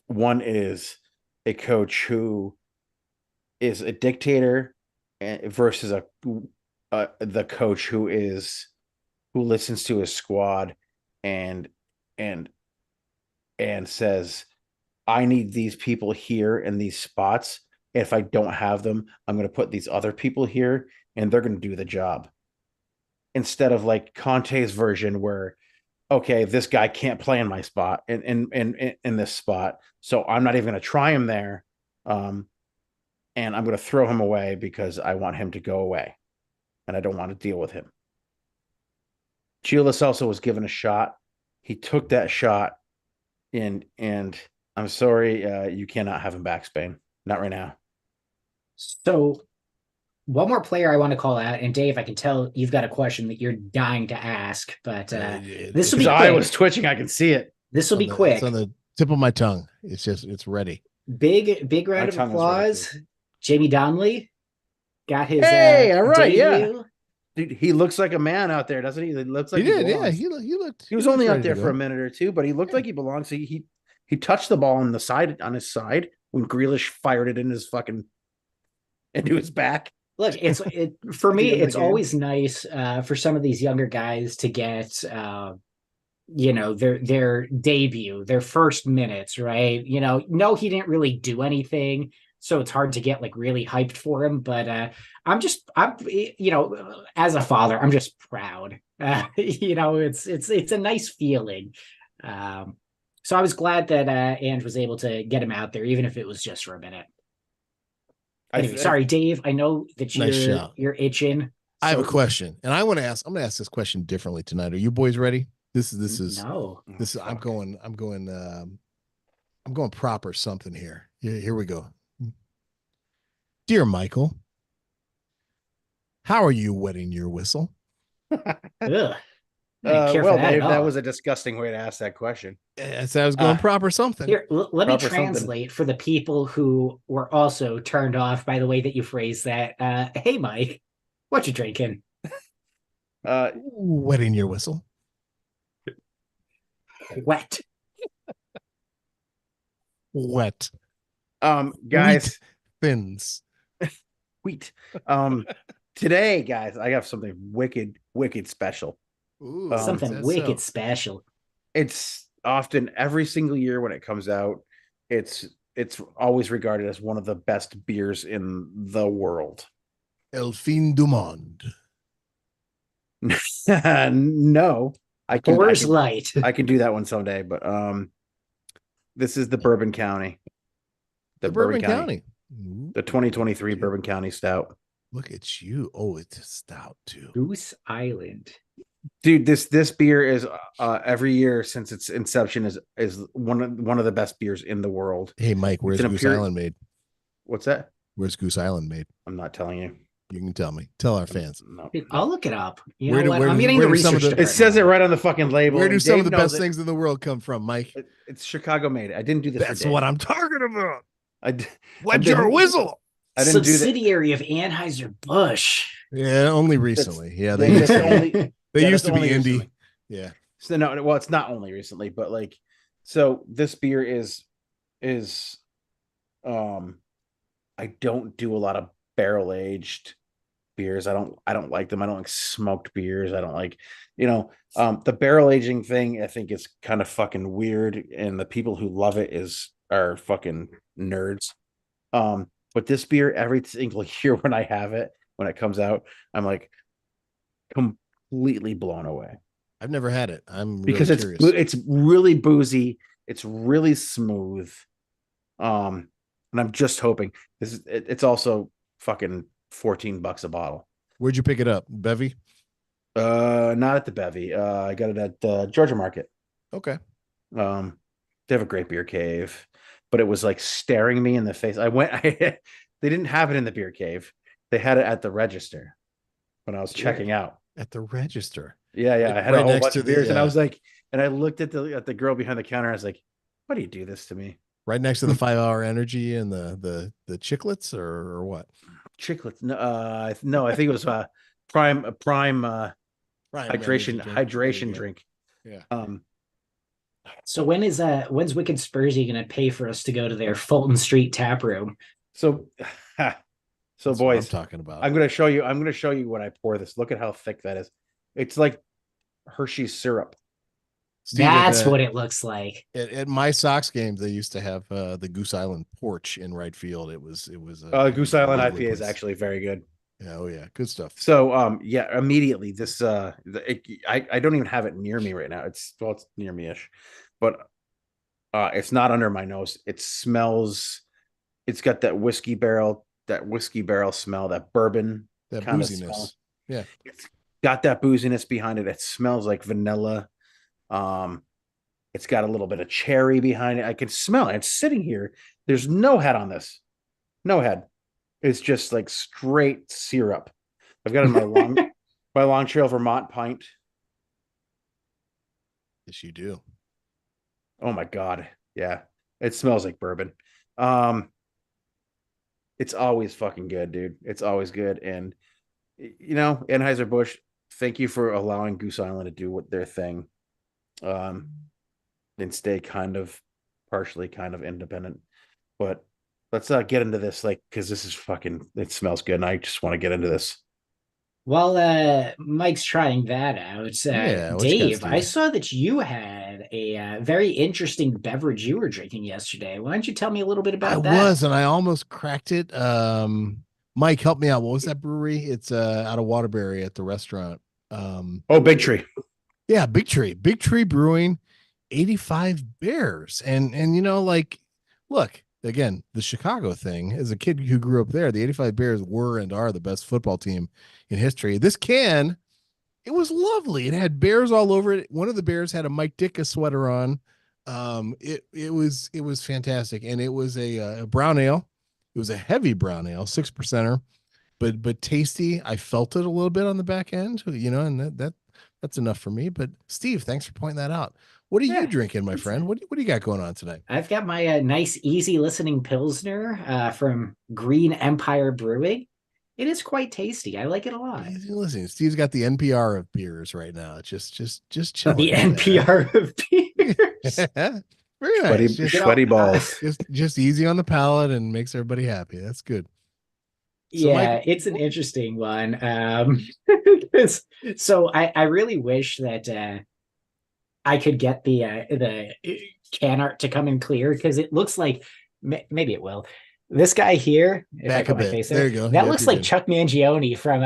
[SPEAKER 1] a coach who is a dictator versus the coach who listens to his squad and says, I need these people here in these spots. If I don't have them, I'm going to put these other people here and they're going to do the job. Instead of like Conte's version where, okay, this guy can't play in my spot in this spot, so I'm not even going to try him there. And I'm going to throw him away because I want him to go away and I don't want to deal with him. Gio Lo Celso was given a shot. He took that shot and I'm sorry, you cannot have him back, Spain. Not right now.
[SPEAKER 3] So one more player I want to call out, and Dave, I can tell you've got a question that you're dying to ask, but this will be quick.
[SPEAKER 1] I was twitching. I can see it.
[SPEAKER 3] This will be quick.
[SPEAKER 2] It's on the tip of my tongue. It's ready.
[SPEAKER 3] Big round of applause. Jamie Donnelly got his
[SPEAKER 1] all right,
[SPEAKER 3] debut.
[SPEAKER 1] yeah. Dude, he looks like a man out there, doesn't he? He looks like
[SPEAKER 2] he did. Yeah, he looked.
[SPEAKER 1] He was only out there for a minute or two, but he looked like he belongs. He touched the ball on his side when Grealish fired it into his back.
[SPEAKER 3] Look, for me, it's always nice for some of these younger guys to get their debut, their first minutes, right? No, he didn't really do anything, so it's hard to get like really hyped for him. But I'm as a father, I'm just proud. It's a nice feeling. So I was glad that Ange was able to get him out there, even if it was just for a minute. Anyway, sorry, Dave. I know that you're itching. So.
[SPEAKER 2] I have a question, and I'm going to ask this question differently tonight. Are you boys ready? This is I'm going proper something here. Here we go. Dear Michael, how are you wetting your whistle?
[SPEAKER 3] Ugh.
[SPEAKER 1] Well, Dave, that was a disgusting way to ask that question.
[SPEAKER 2] Yes, I was going proper something.
[SPEAKER 3] Here, let me translate for the people who were also turned off by the way that you phrased that. Hey, Mike, what you drinking?
[SPEAKER 2] Wetting your whistle.
[SPEAKER 3] Wet.
[SPEAKER 2] Wet.
[SPEAKER 1] Guys,
[SPEAKER 2] Wheat thins.
[SPEAKER 1] Sweet. Today, guys, I have something wicked special.
[SPEAKER 2] Ooh,
[SPEAKER 3] Something
[SPEAKER 2] that's
[SPEAKER 3] wicked
[SPEAKER 2] so.
[SPEAKER 3] special.
[SPEAKER 1] It's often every single year when it comes out, it's it's always regarded as one of the best beers in the world.
[SPEAKER 2] El fin du monde.
[SPEAKER 1] No, I can I
[SPEAKER 3] Coors
[SPEAKER 1] can
[SPEAKER 3] Light.
[SPEAKER 1] I can do that one someday, but this is the Bourbon County. The
[SPEAKER 2] The
[SPEAKER 1] Bourbon
[SPEAKER 2] Bourbon
[SPEAKER 1] County,
[SPEAKER 2] County.
[SPEAKER 1] the
[SPEAKER 2] Ooh, look
[SPEAKER 1] 2023
[SPEAKER 2] at you.
[SPEAKER 1] Bourbon County Stout.
[SPEAKER 2] Look at you. Oh, it's a stout too.
[SPEAKER 3] Goose Island.
[SPEAKER 1] Dude, this beer is every year since its inception is one of the best beers in the world.
[SPEAKER 2] Hey, Mike,
[SPEAKER 1] It's
[SPEAKER 2] where's
[SPEAKER 1] an
[SPEAKER 2] Goose
[SPEAKER 1] imperial.
[SPEAKER 2] Island made?
[SPEAKER 1] What's that?
[SPEAKER 2] Where's Goose Island made?
[SPEAKER 1] I'm not telling you.
[SPEAKER 2] You can tell me. Tell our fans.
[SPEAKER 1] No,
[SPEAKER 3] I'll
[SPEAKER 1] no.
[SPEAKER 3] look it up. You
[SPEAKER 2] Where
[SPEAKER 3] know
[SPEAKER 2] do-
[SPEAKER 3] what?
[SPEAKER 2] where
[SPEAKER 3] I'm
[SPEAKER 2] do-
[SPEAKER 3] getting
[SPEAKER 2] where
[SPEAKER 3] the
[SPEAKER 2] do some of
[SPEAKER 3] research
[SPEAKER 2] the-
[SPEAKER 1] It says it
[SPEAKER 3] department.
[SPEAKER 1] right on the fucking label.
[SPEAKER 2] Where do
[SPEAKER 1] and
[SPEAKER 2] some of
[SPEAKER 1] Dave
[SPEAKER 2] the
[SPEAKER 1] knows
[SPEAKER 2] best things in the world come from, Mike?
[SPEAKER 1] It's Chicago made. I didn't do this
[SPEAKER 2] That's
[SPEAKER 1] for Dave.
[SPEAKER 2] what I'm talking about.
[SPEAKER 1] I, d- I
[SPEAKER 2] Wet your
[SPEAKER 1] didn't.
[SPEAKER 2] whistle.
[SPEAKER 1] I didn't do that.
[SPEAKER 3] Subsidiary of Anheuser-Busch.
[SPEAKER 2] Yeah, only recently. Yeah, they
[SPEAKER 1] That's
[SPEAKER 2] used to
[SPEAKER 1] only.
[SPEAKER 2] be.
[SPEAKER 1] Yeah,
[SPEAKER 2] They
[SPEAKER 1] that's
[SPEAKER 2] used to be
[SPEAKER 1] only
[SPEAKER 2] indie.
[SPEAKER 1] recently.
[SPEAKER 2] Yeah.
[SPEAKER 1] So no, well, it's not only recently, but like, so this beer is I don't do a lot of barrel aged beers. I don't like them. I don't like smoked beers. I don't like, the barrel aging thing I think is kind of fucking weird, and the people who love it are fucking nerds. But this beer, every single year when I have it, when it comes out, I'm like completely blown away
[SPEAKER 2] I've never had it. I'm really
[SPEAKER 1] because
[SPEAKER 2] curious.
[SPEAKER 1] it's really boozy, it's really smooth. And I'm just hoping it's also fucking $14 a bottle.
[SPEAKER 2] Where'd you pick it up? Bevy?
[SPEAKER 1] Not at the Bevy. I got it at the Georgia Market.
[SPEAKER 2] Okay.
[SPEAKER 1] They have a great beer cave, but it was like staring me in the face. They didn't have it in the beer cave. They had it at the register when I was checking out.
[SPEAKER 2] At the register.
[SPEAKER 1] Yeah. I had
[SPEAKER 2] Right
[SPEAKER 1] a whole
[SPEAKER 2] next
[SPEAKER 1] bunch
[SPEAKER 2] to
[SPEAKER 1] of
[SPEAKER 2] the,
[SPEAKER 1] beers, and I was like, and I looked at the girl behind the counter. I was like, why do you do this to me?
[SPEAKER 2] Right next to the 5-hour energy and the chiclets or what?
[SPEAKER 1] Chiclets. No, I think it was prime
[SPEAKER 2] Prime
[SPEAKER 1] hydration
[SPEAKER 2] drink.
[SPEAKER 1] drink.
[SPEAKER 2] Yeah.
[SPEAKER 3] So when's Wicked Spursy gonna pay for us to go to their Fulton Street tap room?
[SPEAKER 1] So
[SPEAKER 2] That's what
[SPEAKER 1] boys,
[SPEAKER 2] I'm talking about.
[SPEAKER 1] I'm gonna show you when I pour this. Look at how thick that is. It's like Hershey's syrup.
[SPEAKER 2] Steve,
[SPEAKER 3] That's what it looks like.
[SPEAKER 2] at my Sox games. They used to have the Goose Island porch in right field. It was
[SPEAKER 1] Goose Island
[SPEAKER 2] lovely
[SPEAKER 1] IPA is
[SPEAKER 2] place.
[SPEAKER 1] actually very good.
[SPEAKER 2] Yeah, oh yeah, good stuff.
[SPEAKER 1] So yeah, immediately this I don't even have it near me right now. It's near me-ish, but it's not under my nose. It smells. It's got that whiskey barrel smell, that bourbon
[SPEAKER 2] That
[SPEAKER 1] kind of
[SPEAKER 2] booziness.
[SPEAKER 1] smell.
[SPEAKER 2] Yeah.
[SPEAKER 1] It's got that booziness behind it. It smells like vanilla. It's got a little bit of cherry behind it. I can smell it. It's sitting here. There's no head on this. No head. It's just like straight syrup. I've got it in my Long Trail Vermont pint.
[SPEAKER 2] Yes, you do.
[SPEAKER 1] Oh my God. Yeah. It smells like bourbon. It's always fucking good, dude. It's always good. And Anheuser-Busch, thank you for allowing Goose Island to do what their thing. And stay partially kind of independent. But let's get into this, because this is it smells good, and I just want to get into this.
[SPEAKER 3] While Mike's trying that out,
[SPEAKER 2] Yeah, what you got,
[SPEAKER 3] Dave,
[SPEAKER 2] Steve?
[SPEAKER 3] I saw that you had a very interesting beverage you were drinking yesterday. Why don't you tell me a little bit about that?
[SPEAKER 2] And I almost cracked it. Mike, help me out. What was that brewery? It's out of Waterbury at the restaurant.
[SPEAKER 1] Big Tree.
[SPEAKER 2] Yeah, Big Tree Brewing, 85 Bears. And look, again, the Chicago thing, as a kid who grew up there, the 85 Bears were and are the best football team in history. This can, it was lovely. It had bears all over it. One of the bears had a Mike Ditka sweater on. It was fantastic. And it was a brown ale. It was a heavy brown ale, 6%er, but tasty. I felt it a little bit on the back end, and that's enough for me. But Steve, thanks for pointing that out. What are you drinking, my friend? What do you got going on tonight?
[SPEAKER 3] I've got my nice, easy listening Pilsner from Green Empire Brewing. It is quite tasty. I like it a lot.
[SPEAKER 2] Listen, Steve's got the NPR of beers right now. Just chilling.
[SPEAKER 3] The NPR of beers.
[SPEAKER 2] Very nice.
[SPEAKER 1] Sweaty balls.
[SPEAKER 2] Just easy on the palate and makes everybody happy. That's good. So
[SPEAKER 3] Yeah,
[SPEAKER 2] Mike,
[SPEAKER 3] it's an interesting one. So I really wish that I could get the can art to come in clear because it looks like maybe it will. This guy here, if I
[SPEAKER 2] back a
[SPEAKER 3] put my
[SPEAKER 2] bit.
[SPEAKER 3] face
[SPEAKER 2] There
[SPEAKER 3] there,
[SPEAKER 2] you go.
[SPEAKER 3] that
[SPEAKER 2] Yep,
[SPEAKER 3] looks
[SPEAKER 2] you're
[SPEAKER 3] like
[SPEAKER 2] good.
[SPEAKER 3] Chuck Mangione from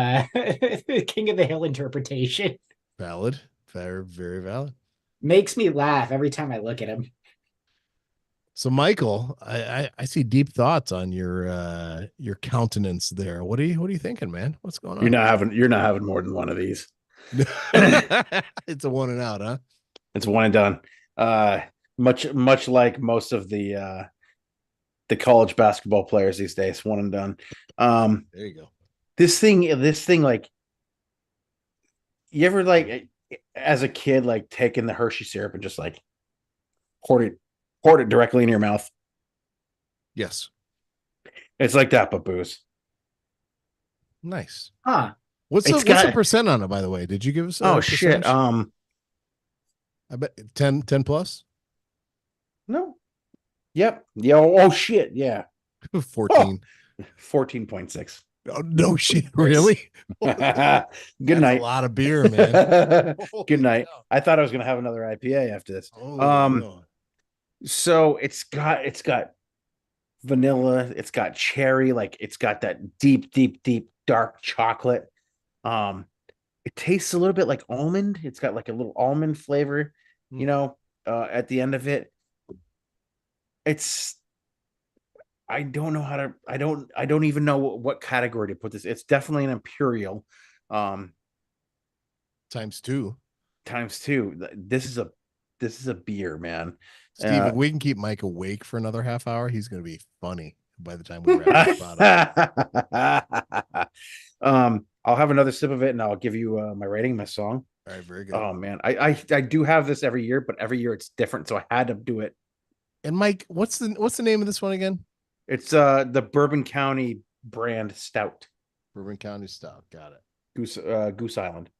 [SPEAKER 3] King of the Hill interpretation.
[SPEAKER 2] Valid. Very, very valid.
[SPEAKER 3] Makes me laugh every time I look at him.
[SPEAKER 2] So Michael, I see deep thoughts on your countenance there. What are you thinking, man? What's going on?
[SPEAKER 1] You're not having more than one of these.
[SPEAKER 2] It's a one and out, huh?
[SPEAKER 1] It's one and done. Uh, much like most of the college basketball players these days, one and done.
[SPEAKER 2] There you go.
[SPEAKER 1] This thing, like, you ever like as a kid, like taking the Hershey syrup and just like poured it directly in your mouth?
[SPEAKER 2] Yes.
[SPEAKER 1] It's like that, but booze.
[SPEAKER 2] Nice.
[SPEAKER 3] Huh.
[SPEAKER 2] What's the percent on it, by the way? Did you give us a
[SPEAKER 1] shit.
[SPEAKER 2] percentage? I bet 10 plus.
[SPEAKER 1] No. Yep. Yeah. Oh shit. Yeah.
[SPEAKER 2] 14.
[SPEAKER 1] 14.6.
[SPEAKER 2] Oh, no shit. Really?
[SPEAKER 1] Good
[SPEAKER 2] That's
[SPEAKER 1] night.
[SPEAKER 2] a lot of beer, man.
[SPEAKER 1] Good night.
[SPEAKER 2] Cow.
[SPEAKER 1] I thought I was gonna have another IPA after this.
[SPEAKER 2] No.
[SPEAKER 1] So it's got vanilla, it's got cherry, like it's got that deep dark chocolate. Um, it tastes a little bit like almond. It's got like a little almond flavor, at the end of it. It's I don't know how to I don't even know what category to put this. It's definitely an imperial. Um,
[SPEAKER 2] Times two.
[SPEAKER 1] times two. This is a beer, man.
[SPEAKER 2] Steve, if we can keep Mike awake for another half hour, he's going to be funny by the time we wrap this product.
[SPEAKER 1] I'll have another sip of it and I'll give you my rating, my song.
[SPEAKER 2] All right, very good.
[SPEAKER 1] Oh man, I do have this every year, but every year it's different, so I had to do it.
[SPEAKER 2] And Mike, what's the name of this one again?
[SPEAKER 1] It's the Bourbon County brand stout.
[SPEAKER 2] Bourbon County Stout. Got it.
[SPEAKER 1] Goose Island.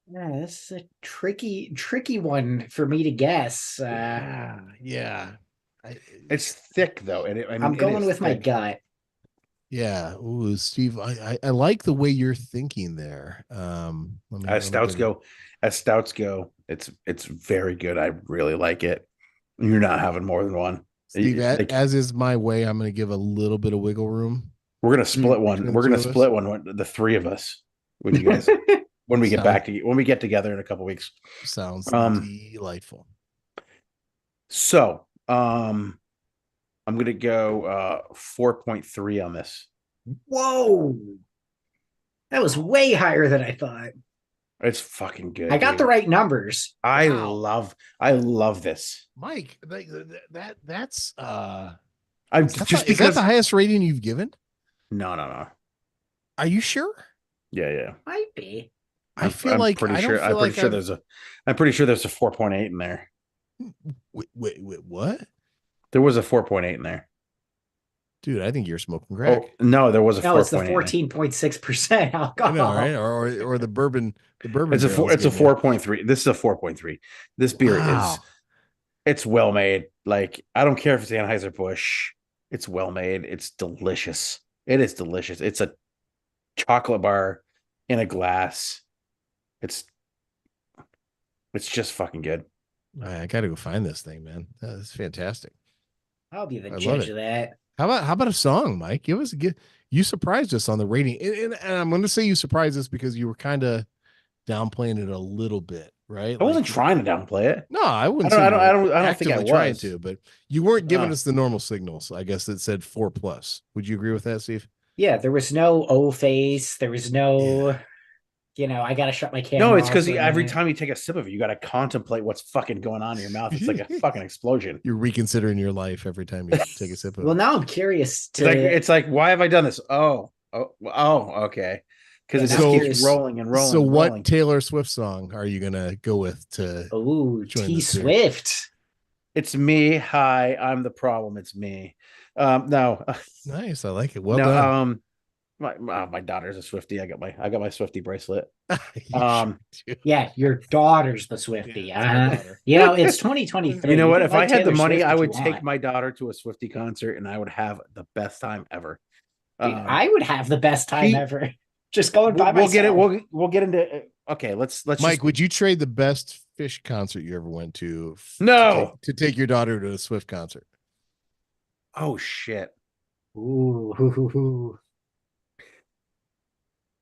[SPEAKER 3] Yeah, this is a tricky one for me to guess.
[SPEAKER 2] Yeah.
[SPEAKER 1] It's thick though, and
[SPEAKER 3] I'm going with my gut.
[SPEAKER 2] Yeah. Ooh, Steve, I like the way you're thinking there.
[SPEAKER 1] As stouts go, it's very good. I really like it. You're not having more than one.
[SPEAKER 2] Steve, as is my way, I'm going to give a little bit of wiggle room.
[SPEAKER 1] We're gonna split one. We're gonna split one. The three of us when you guys when we get together in a couple weeks.
[SPEAKER 2] Sounds delightful.
[SPEAKER 1] So, I'm gonna go 4.3 on this.
[SPEAKER 3] Whoa, that was way higher than I thought.
[SPEAKER 1] It's fucking good.
[SPEAKER 3] I got
[SPEAKER 1] dude.
[SPEAKER 3] the right numbers.
[SPEAKER 1] I
[SPEAKER 3] Wow.
[SPEAKER 1] love this.
[SPEAKER 2] Mike, that's
[SPEAKER 1] I'm
[SPEAKER 2] is
[SPEAKER 1] because
[SPEAKER 2] that the highest rating you've given?
[SPEAKER 1] No.
[SPEAKER 2] Are you sure?
[SPEAKER 1] Yeah.
[SPEAKER 3] Might be.
[SPEAKER 2] I'm pretty sure
[SPEAKER 1] there's a 4.8 in there.
[SPEAKER 2] Wait, what?
[SPEAKER 1] There was a 4.8 in there.
[SPEAKER 2] Dude, I think you're smoking crack.
[SPEAKER 1] Oh, no, there was a 4.8.
[SPEAKER 3] No, it's the 14.6% alcohol.
[SPEAKER 2] I know, right? Or the bourbon.
[SPEAKER 1] It's a 4.3. This is a 4.3. This beer it's well made. Like, I don't care if it's Anheuser-Busch. It's well made. It's delicious. It is delicious. It's a chocolate bar in a glass. It's just fucking good.
[SPEAKER 2] I got to go find this thing, man. That's fantastic.
[SPEAKER 3] I'll be the judge of that.
[SPEAKER 2] How about a song, Mike? You surprised us on the rating, and I'm going to say you surprised us because you were kind of downplaying it a little bit, right?
[SPEAKER 1] I wasn't trying to downplay it.
[SPEAKER 2] No, I wouldn't.
[SPEAKER 1] I don't think I was
[SPEAKER 2] trying to, but you weren't giving us the normal signals. I guess that said 4+. Would you agree with that, Steve?
[SPEAKER 3] Yeah, there was no O face. There was no, I got to shut my camera.
[SPEAKER 1] No, it's because every time you take a sip of it, you got to contemplate what's fucking going on in your mouth. It's like a fucking explosion.
[SPEAKER 2] You're reconsidering your life every time you take a sip of it.
[SPEAKER 3] Well, now I'm curious.
[SPEAKER 1] It's like, why have I done this? Oh, okay. Because it just keeps rolling and rolling.
[SPEAKER 2] So, what
[SPEAKER 1] rolling.
[SPEAKER 2] Taylor Swift song are you gonna go with to?
[SPEAKER 3] Oh, T Swift.
[SPEAKER 1] It's me. Hi, I'm the problem. It's me. No.
[SPEAKER 2] Nice. I like it. Well done.
[SPEAKER 1] My daughter's a Swiftie. I got my Swiftie bracelet.
[SPEAKER 3] Yeah, your daughter's the Swiftie. It's 2023.
[SPEAKER 1] You know what? If I had the money, I would take my daughter to a Swiftie concert, and I would have the best time ever.
[SPEAKER 3] Dude,
[SPEAKER 1] Um,
[SPEAKER 3] I would have the best time
[SPEAKER 1] he-
[SPEAKER 3] ever just going by
[SPEAKER 1] we'll get it.
[SPEAKER 3] myself.
[SPEAKER 1] We'll get into. Okay, let's
[SPEAKER 2] Mike,
[SPEAKER 1] just
[SPEAKER 2] would you trade the best Fish concert you ever went to
[SPEAKER 1] no.
[SPEAKER 2] to take your daughter to a Swift concert?
[SPEAKER 1] Oh shit.
[SPEAKER 3] Ooh, hoo, hoo, hoo.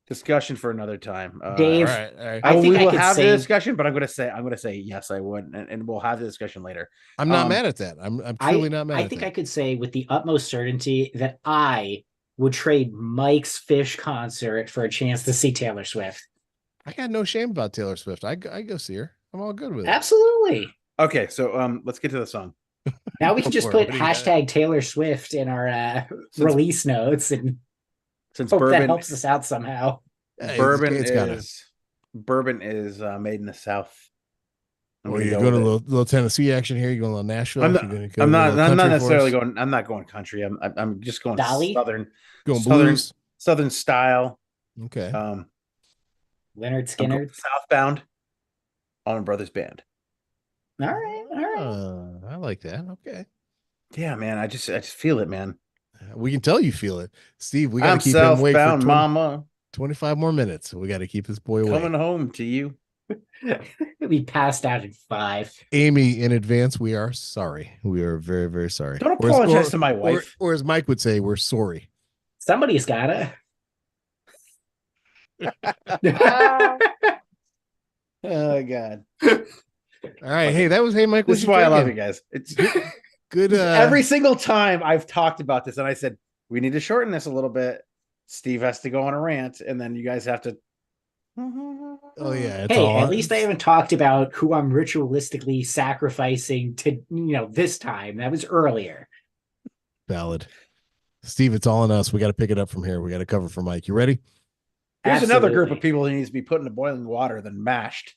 [SPEAKER 1] Discussion for another time.
[SPEAKER 2] All
[SPEAKER 3] Dave,
[SPEAKER 2] right, all right.
[SPEAKER 3] I
[SPEAKER 1] We
[SPEAKER 3] think I
[SPEAKER 1] will
[SPEAKER 3] could
[SPEAKER 1] have the
[SPEAKER 3] say
[SPEAKER 1] discussion, but I'm gonna say yes, I would, and we'll have the discussion later.
[SPEAKER 2] I'm not mad at that. I'm truly not mad
[SPEAKER 3] I
[SPEAKER 2] at
[SPEAKER 3] think
[SPEAKER 2] that.
[SPEAKER 3] I could say with the utmost certainty that I would trade Mike's Fish concert for a chance to see Taylor Swift.
[SPEAKER 2] I got no shame about Taylor Swift. I go see her. I'm all good with it.
[SPEAKER 3] Absolutely.
[SPEAKER 1] Okay, so let's get to the song.
[SPEAKER 3] Now we
[SPEAKER 2] Go
[SPEAKER 3] can just
[SPEAKER 2] for it.
[SPEAKER 3] put
[SPEAKER 2] What do you got?
[SPEAKER 3] hashtag Taylor Swift in our
[SPEAKER 1] Since
[SPEAKER 3] release notes and
[SPEAKER 1] since
[SPEAKER 3] hope that
[SPEAKER 1] bourbon
[SPEAKER 3] helps us out somehow.
[SPEAKER 2] Yeah,
[SPEAKER 1] bourbon
[SPEAKER 2] it's gotta.
[SPEAKER 1] is bourbon is made in the South. I'm
[SPEAKER 2] Oh,
[SPEAKER 1] gonna
[SPEAKER 2] you're
[SPEAKER 1] go
[SPEAKER 2] going
[SPEAKER 1] with
[SPEAKER 2] a
[SPEAKER 1] it.
[SPEAKER 2] little Tennessee action here. You're going a little Nashville.
[SPEAKER 1] I'm
[SPEAKER 2] You're
[SPEAKER 1] not.
[SPEAKER 2] going to go a little
[SPEAKER 1] I'm not
[SPEAKER 2] country for
[SPEAKER 1] necessarily
[SPEAKER 2] us?
[SPEAKER 1] going. I'm not going country. I'm just going
[SPEAKER 3] Dolly,
[SPEAKER 2] Going
[SPEAKER 1] southern,
[SPEAKER 2] blues.
[SPEAKER 1] southern style.
[SPEAKER 2] Okay.
[SPEAKER 1] Um,
[SPEAKER 3] Leonard
[SPEAKER 1] I'm going
[SPEAKER 3] Skinner.
[SPEAKER 1] southbound. Allman Brothers Band.
[SPEAKER 3] All right, all right.
[SPEAKER 2] I like that. Okay.
[SPEAKER 1] Yeah, man. I just feel it, man.
[SPEAKER 2] We can tell you feel it. Steve, we got to
[SPEAKER 1] I'm
[SPEAKER 2] keep him awake for
[SPEAKER 1] southbound, mama,
[SPEAKER 2] 25 more minutes. We got to keep this boy away.
[SPEAKER 1] coming home to you.
[SPEAKER 3] We passed out in 5.
[SPEAKER 2] Amy, in advance, we are sorry. We are very, very sorry.
[SPEAKER 1] Don't apologize to my wife.
[SPEAKER 2] Or as Mike would say, we're sorry.
[SPEAKER 3] Somebody's gotta.
[SPEAKER 1] Oh God.
[SPEAKER 2] All right. Hey, that was Hey Mike.
[SPEAKER 1] This is why I love you guys. It's
[SPEAKER 2] Good.
[SPEAKER 1] every single time I've talked about this, and I said we need to shorten this a little bit. Steve has to go on a rant, and then you guys have to.
[SPEAKER 2] Oh yeah.
[SPEAKER 3] Hey, at least I haven't talked about who I'm ritualistically sacrificing to, this time. That was earlier.
[SPEAKER 2] valid. Steve, it's all on us. We got to pick it up from here. We got to cover for Mike. You ready?
[SPEAKER 1] Here's another group of
[SPEAKER 3] Absolutely.
[SPEAKER 1] people that needs to be put into boiling water than mashed.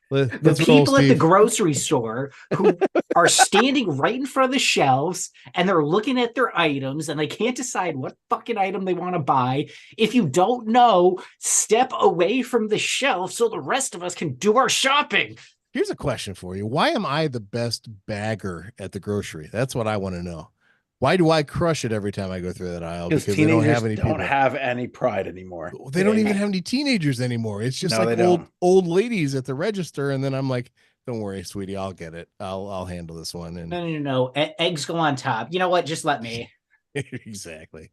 [SPEAKER 3] The
[SPEAKER 2] Let's roll,
[SPEAKER 3] people at the
[SPEAKER 2] Steve.
[SPEAKER 3] grocery store who are standing right in front of the shelves and they're looking at their items and they can't decide what fucking item they want to buy. If you don't know, step away from the shelf so the rest of us can do our shopping.
[SPEAKER 2] Here's a question for you. Why am I the best bagger at the grocery? That's what I want to know. Why do I crush it every time I go through that aisle?
[SPEAKER 1] Because
[SPEAKER 2] They don't
[SPEAKER 1] teenagers
[SPEAKER 2] have any people.
[SPEAKER 1] have any pride anymore.
[SPEAKER 2] They don't even have any teenagers anymore. It's just
[SPEAKER 1] No,
[SPEAKER 2] like
[SPEAKER 1] they don't.
[SPEAKER 2] old ladies at the register, and then I'm like, "Don't worry, sweetie, I'll get it. I'll handle this one." And
[SPEAKER 3] No. Eggs go on top. You know what? Just let me.
[SPEAKER 2] exactly.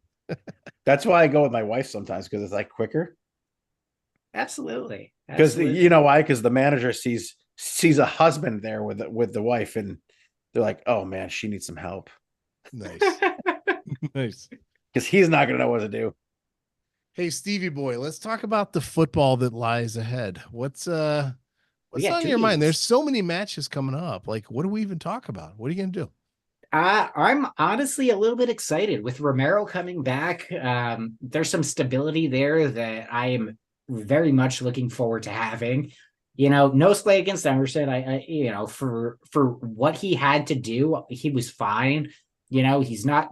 [SPEAKER 1] That's why I go with my wife sometimes because it's like quicker.
[SPEAKER 3] Absolutely.
[SPEAKER 1] Because you know why? Because the manager sees a husband there with the wife, and they're like, "Oh man, she needs some help."
[SPEAKER 2] Nice, nice.
[SPEAKER 1] Because he's not gonna know what to do.
[SPEAKER 2] Hey, Stevie boy, let's talk about the football that lies ahead. What's on
[SPEAKER 3] got 2
[SPEAKER 2] your mind?
[SPEAKER 3] games.
[SPEAKER 2] There's so many matches coming up. Like, what do we even talk about? What are you gonna do?
[SPEAKER 3] I'm honestly a little bit excited with Romero coming back. There's some stability there that I am very much looking forward to having. No play against Emerson. I for what he had to do, he was fine. He's not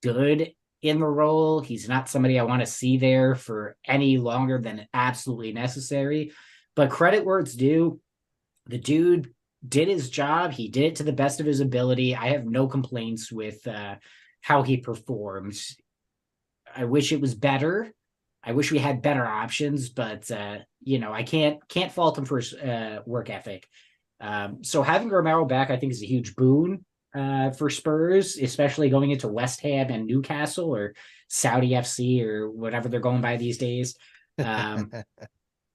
[SPEAKER 3] good in the role. He's not somebody I want to see there for any longer than absolutely necessary. But credit where it's due. The dude did his job. He did it to the best of his ability. I have no complaints with how he performed. I wish it was better. I wish we had better options, but I can't fault him for his work ethic. So having Romero back, I think, is a huge boon for Spurs, especially going into West Ham and Newcastle or Saudi FC or whatever they're going by these days.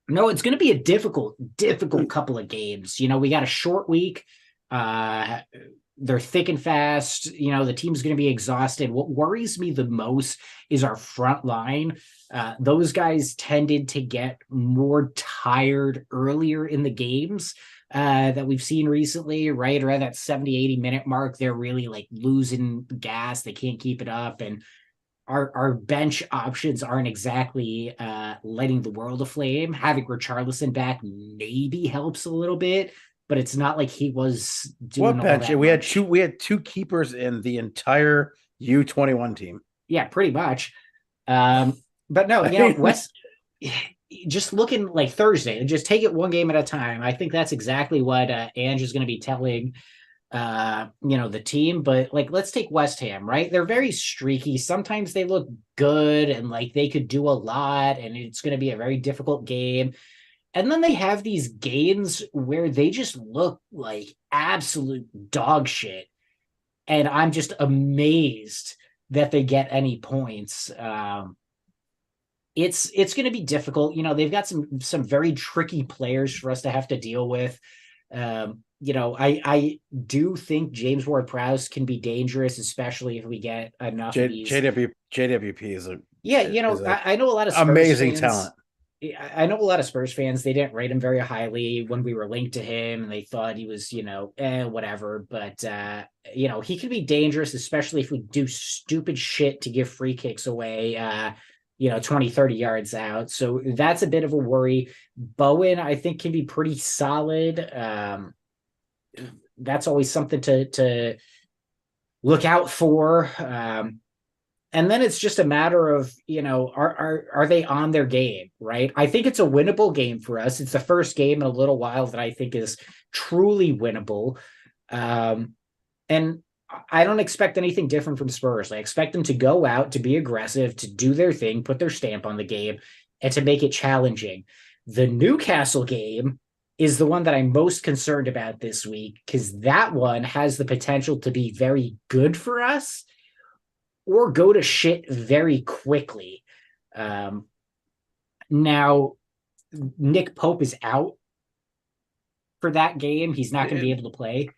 [SPEAKER 3] No, it's going to be a difficult couple of games. We got a short week. They're thick and fast. The team's going to be exhausted. What worries me the most is our front line. Those guys tended to get more tired earlier in the games that we've seen recently, right around that 70-80 minute mark. They're really like losing gas. They can't keep it up. And our bench options aren't exactly lighting the world aflame. Having Richarlison back maybe helps a little bit, but it's not like he was doing
[SPEAKER 1] What bench?
[SPEAKER 3] all that
[SPEAKER 1] We
[SPEAKER 3] much.
[SPEAKER 1] had two keepers in the entire U21 team.
[SPEAKER 3] Yeah, pretty much. But no, West, just looking like Thursday, just take it one game at a time. I think that's exactly what Ange is going to be telling the team. But like, let's take West Ham, right? They're very streaky. Sometimes they look good and like they could do a lot, and it's going to be a very difficult game. And then they have these games where they just look like absolute dog shit. And I'm just amazed that they get any points. It's going to be difficult. They've got some very tricky players for us to have to deal with. I do think James Ward-Prowse can be dangerous, especially if we get enough of these.
[SPEAKER 1] JWP is a
[SPEAKER 3] Yeah,
[SPEAKER 1] a
[SPEAKER 3] I know a lot of Spurs
[SPEAKER 1] amazing
[SPEAKER 3] fans.
[SPEAKER 1] talent.
[SPEAKER 3] I know a lot of Spurs fans, they didn't rate him very highly when we were linked to him, and they thought he was, whatever. But he can be dangerous, especially if we do stupid shit to give free kicks away 20, 30 yards out. So that's a bit of a worry. Bowen, I think, can be pretty solid. That's always something to look out for. And then it's just a matter of, are they on their game, right? I think it's a winnable game for us. It's the first game in a little while that I think is truly winnable. And I don't expect anything different from Spurs. I expect them to go out, to be aggressive, to do their thing, put their stamp on the game, and to make it challenging. The Newcastle game is the one that I'm most concerned about this week, because that one has the potential to be very good for us or go to shit very quickly. Now, Nick Pope is out for that game. He's not going to be able to play.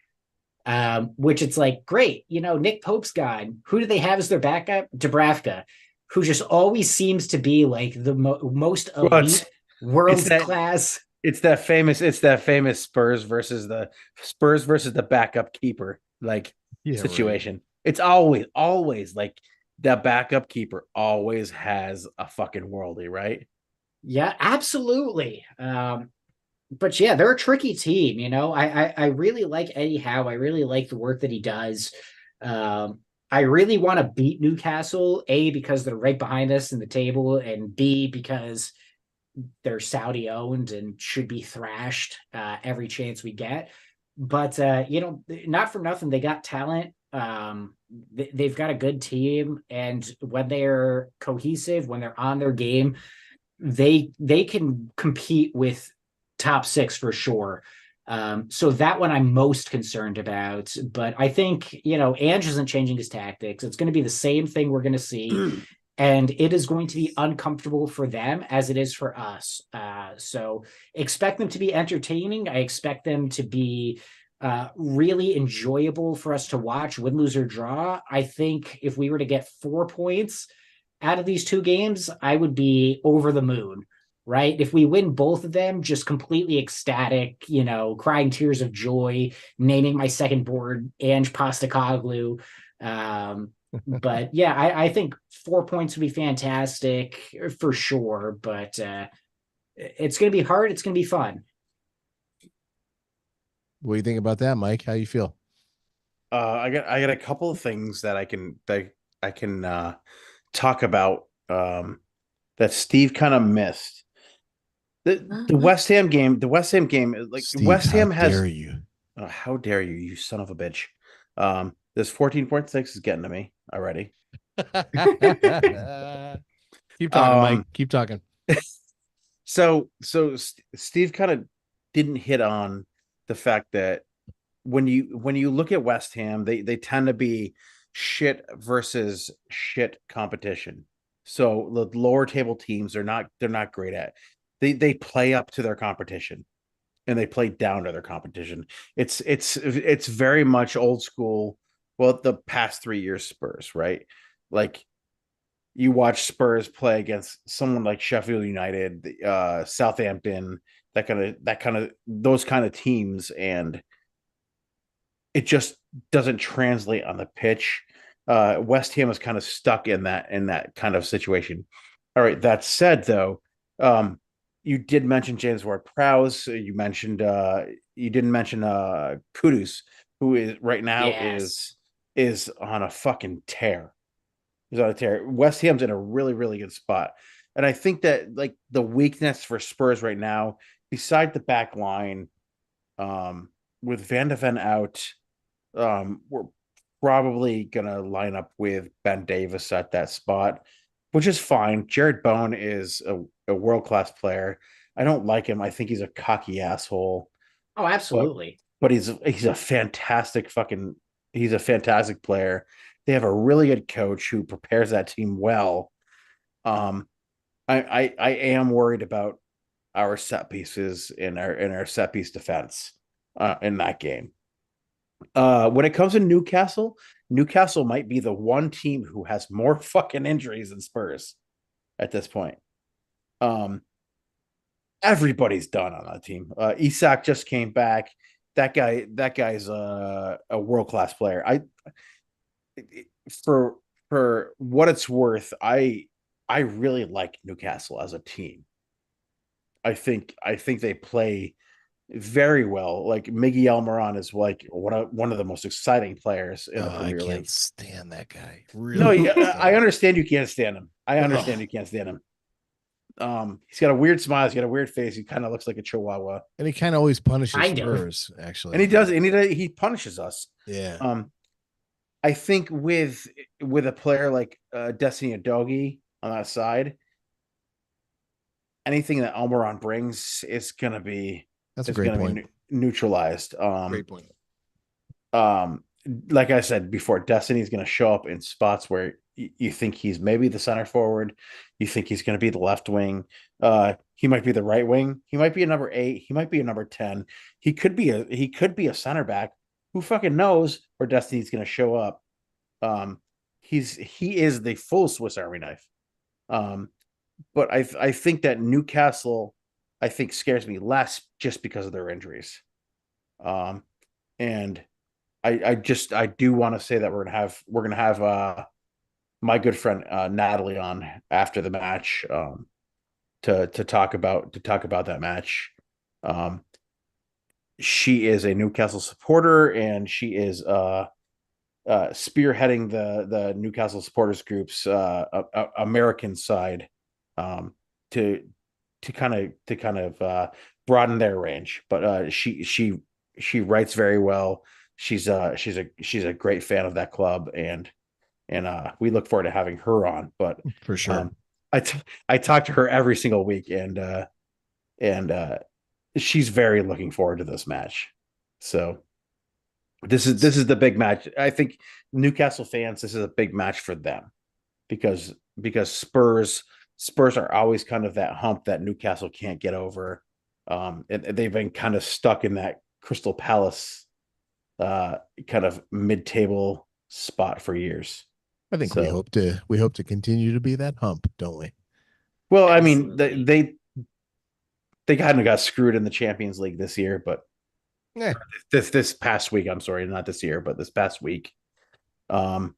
[SPEAKER 3] Which it's like, great, Nick Pope's gone. Who do they have as their backup? Dubravka, who just always seems to be like the most elite, world class.
[SPEAKER 1] It's that famous Spurs versus the backup keeper situation. Right. It's always like the backup keeper always has a fucking worldie, right?
[SPEAKER 3] Yeah, absolutely. But yeah, they're a tricky team. I really like Eddie Howe. I really like the work that he does. I really want to beat Newcastle, A, because they're right behind us in the table, and B, because they're Saudi owned and should be thrashed every chance we get. But not for nothing, they got talent. They've got a good team, and when they're cohesive, when they're on their game, they can compete with top six for sure. So that one I'm most concerned about. But I think, Ange isn't changing his tactics. It's going to be the same thing we're going to see. And it is going to be uncomfortable for them as it is for us. So expect them to be entertaining. I expect them to be really enjoyable for us to watch, win, lose, or draw. I think if we were to get 4 points out of these two games, I would be over the moon. Right? If we win both of them, just completely ecstatic, crying tears of joy, naming my second board Ange Postacoglu. But yeah, I think 4 points would be fantastic for sure. But it's going to be hard. It's going to be fun.
[SPEAKER 2] What do you think about that, Mike? How you feel?
[SPEAKER 1] I got a couple of things that I can talk about that Steve kind of missed. The West Ham game, like
[SPEAKER 2] Steve,
[SPEAKER 1] West Ham
[SPEAKER 2] how
[SPEAKER 1] has.
[SPEAKER 2] Dare you?
[SPEAKER 1] Oh, how dare you, you son of a bitch! This 14.6 is getting to me already.
[SPEAKER 2] Keep talking, Mike. Keep talking.
[SPEAKER 1] So Steve kind of didn't hit on the fact that when you look at West Ham, they tend to be shit versus shit competition. So the lower table teams they're not great at. They play up to their competition and they play down to their competition. It's very much old school. Well, the past 3 years Spurs, right? Like you watch Spurs play against someone like Sheffield United, Southampton, those kind of teams, and it just doesn't translate on the pitch. West Ham is kind of stuck in that kind of situation. All right. That said, though, you did mention James Ward-Prowse. You didn't mention Kudus, who is right now is on a fucking tear. He's on a tear. West Ham's in a really, really good spot. And I think that like the weakness for Spurs right now, beside the back line, with Van de Ven out, We're probably gonna line up with Ben Davis at that spot, which is fine. Jared Bone is a world-class player. I don't like him. I think he's a cocky asshole,
[SPEAKER 3] Oh,
[SPEAKER 1] but
[SPEAKER 3] absolutely.
[SPEAKER 1] he's a fantastic fucking he's a fantastic player. They have a really good coach who prepares that team well. Um, I am worried about our set pieces in our set piece defense in that game. When it comes to Newcastle, Newcastle might be the one team who has more fucking injuries than Spurs at this point. Um, Everybody's done on that team. Isak just came back. That guy's a world class player. For for what it's worth, I really like Newcastle as a team. I think they play very well. Like Miguel Almiron is like one of the most exciting players in the
[SPEAKER 2] I
[SPEAKER 1] Premier
[SPEAKER 2] can't
[SPEAKER 1] League.
[SPEAKER 2] stand that guy.
[SPEAKER 1] No,
[SPEAKER 2] Really can't stand
[SPEAKER 1] I
[SPEAKER 2] him.
[SPEAKER 1] understand you can't stand him. I understand
[SPEAKER 2] Ugh.
[SPEAKER 1] you can't stand him. He's got a weird smile. He's got a weird face. He kind of looks like a chihuahua,
[SPEAKER 2] And he kind of always punishes
[SPEAKER 3] Kind of.
[SPEAKER 2] Spurs,
[SPEAKER 1] and
[SPEAKER 2] actually.
[SPEAKER 1] he does. And he punishes us.
[SPEAKER 2] Yeah.
[SPEAKER 1] Um, I think with a player like Destiny Adogi on that side, anything that Almiron brings
[SPEAKER 2] That's a
[SPEAKER 1] is
[SPEAKER 2] great
[SPEAKER 1] gonna be
[SPEAKER 2] point.
[SPEAKER 1] neutralized.
[SPEAKER 2] Great point.
[SPEAKER 1] Um, like I said before, Destiny is going to show up in spots where you think he's maybe the center forward, you think he's going to be the left wing. He might be the right wing. He might be a number 8. He might be a number 10. He could be a center back. Who fucking knows where Destiny's going to show up? Um, he is the full Swiss Army knife. Um, but I think that Newcastle, I think scares me less just because of their injuries. Um, and I do want to say that we're gonna have my good friend Natalie on after the match to talk about that match. Um, she is a Newcastle supporter and she is spearheading the Newcastle supporters groups American side um, to to kind of broaden their range. But she writes very well. She's a great fan of that club, and we look forward to having her on. But
[SPEAKER 2] For sure.
[SPEAKER 1] um, I talk to her every single week, and she's very looking forward to this match. So this is the big match. I think Newcastle fans, this is a big match for them because Spurs are always kind of that hump that Newcastle can't get over. And they've been kind of stuck in that Crystal Palace kind of mid-table spot for years.
[SPEAKER 2] I think
[SPEAKER 1] So,
[SPEAKER 2] we hope to continue to be that hump, don't we?
[SPEAKER 1] well, I mean,
[SPEAKER 3] Absolutely.
[SPEAKER 1] they kind of got screwed in the Champions League this year, but
[SPEAKER 2] Yeah.
[SPEAKER 1] this past week, I'm sorry, not this year, but this past week. Um,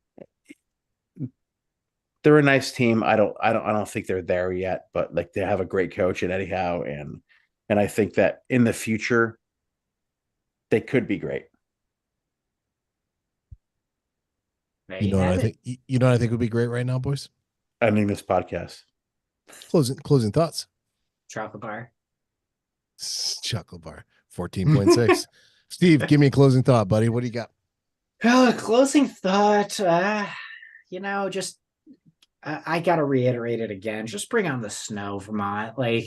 [SPEAKER 1] they're a nice team. I don't think they're there yet, but like they have a great coach in Eddie Howe, and I think that in the future they could be great.
[SPEAKER 3] There you have it.
[SPEAKER 2] You know what I think would be great right now, boys?
[SPEAKER 1] Ending this podcast.
[SPEAKER 2] Closing thoughts.
[SPEAKER 3] Chocolate bar.
[SPEAKER 2] Chocolate bar 14.6. Steve, give me a closing thought, buddy. What do you got?
[SPEAKER 3] Closing thought. Just I gotta reiterate it again. Just bring on the snow, Vermont. Like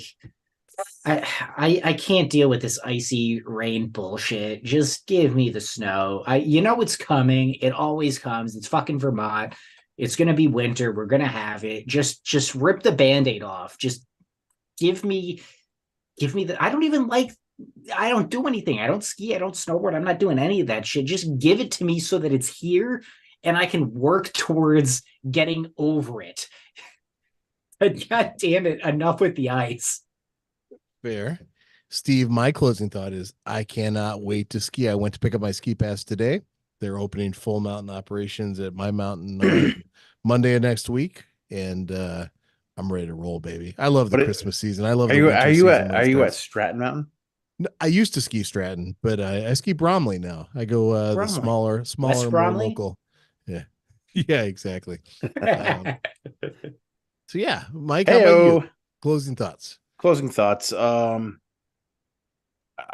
[SPEAKER 3] I can't deal with this icy rain bullshit. Just give me the snow. You know it's coming. It always comes. It's fucking Vermont. It's gonna be winter. We're gonna have it. Just rip the band-aid off. Just give me the I don't even like I don't do anything. I don't ski. I don't snowboard. I'm not doing any of that shit. Just give it to me so that it's here and I can work towards getting over it. God damn it. Enough with the ice.
[SPEAKER 2] Fair. Steve, my closing thought is I cannot wait to ski. I went to pick up my ski pass today. They're opening full mountain operations at my mountain on Monday of next week. And I'm ready to roll, baby. I love the
[SPEAKER 1] But
[SPEAKER 2] Christmas season. I love the winter season when
[SPEAKER 1] are
[SPEAKER 2] it
[SPEAKER 1] you at
[SPEAKER 2] starts.
[SPEAKER 1] Stratton Mountain?
[SPEAKER 2] No, I used to ski Stratton, but I ski Bromley now. I go the
[SPEAKER 1] Bromley.
[SPEAKER 3] West
[SPEAKER 2] more
[SPEAKER 3] Bromley?
[SPEAKER 2] local. Yeah. Yeah, exactly. Um, so yeah, Mike, how about you?
[SPEAKER 1] Heyo.
[SPEAKER 2] Closing thoughts.
[SPEAKER 1] Closing thoughts. I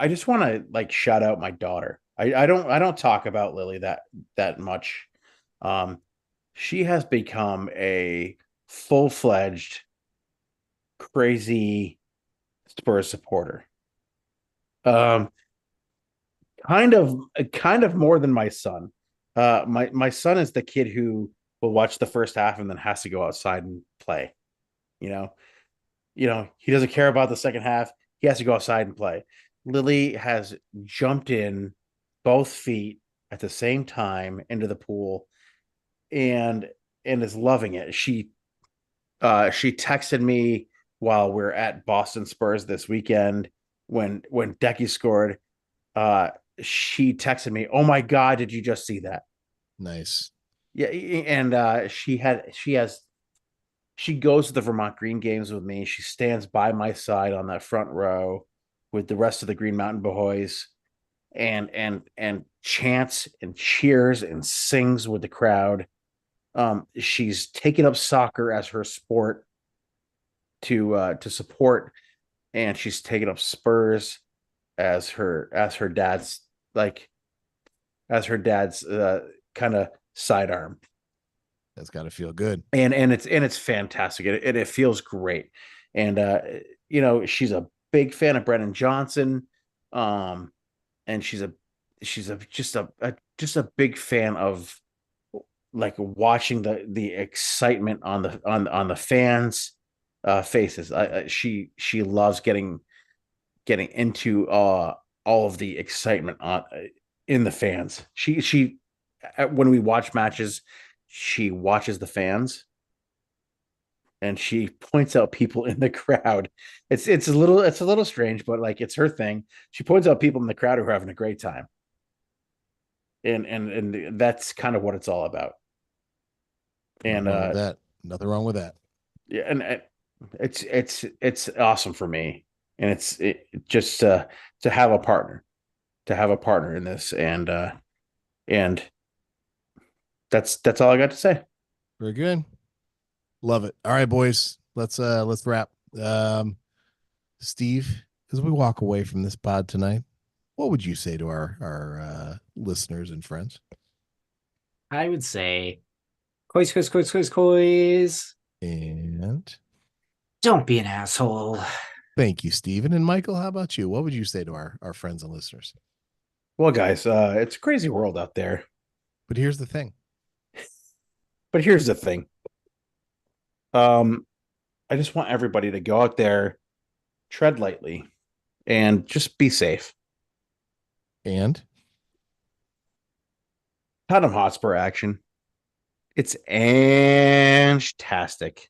[SPEAKER 1] just want to like shout out my daughter. I don't talk about Lily that much. Um, she has become a full-fledged crazy Spurs supporter. Um, kind of more than my son. My son is the kid who will watch the first half and then has to go outside and play. You know, he doesn't care about the second half. He has to go outside and play. Lily has jumped in both feet at the same time into the pool and is loving it. She texted me while we're at Boston Spurs this weekend when Decky scored. Uh, she texted me, "Oh my God, did you just see that?"
[SPEAKER 2] Nice.
[SPEAKER 1] Yeah, and she goes to the Vermont Green games with me. She stands by my side on that front row with the rest of the Green Mountain Boys and chants and cheers and sings with the crowd. She's taken up soccer as her sport to support, and she's taken up Spurs as her dad's like as her dad's kind of sidearm.
[SPEAKER 2] That's got to feel good.
[SPEAKER 1] And it's fantastic. It feels great. And she's a big fan of Brennan Johnson. Um, and she's a big fan of like watching the excitement on the fans faces. She loves getting into all of the excitement in the fans. She when we watch matches, she watches the fans and she points out people in the crowd. It's a little strange, but like it's her thing. She points out people in the crowd who are having a great time, and that's kind of what it's all about.
[SPEAKER 2] Nothing
[SPEAKER 1] And
[SPEAKER 2] wrong with that. Nothing wrong with that.
[SPEAKER 1] yeah, and it's awesome for me, and it's just to have a partner, in this, and that's all I got to say.
[SPEAKER 2] Very good. Love it. All right, boys. Let's wrap. Steve, as we walk away from this pod tonight, what would you say to our listeners and friends?
[SPEAKER 3] I would say, coys, coys, coys, coys, coys.
[SPEAKER 2] And
[SPEAKER 3] Don't be an asshole.
[SPEAKER 2] thank you, Steven. And Michael, how about you? What would you say to our friends and listeners?
[SPEAKER 1] Well, guys, it's a crazy world out there.
[SPEAKER 2] But here's the thing.
[SPEAKER 1] But here's the thing. Um, I just want everybody to go out there, tread lightly, and just be safe.
[SPEAKER 2] And
[SPEAKER 1] Tottenham Hotspur action. It's fantastic.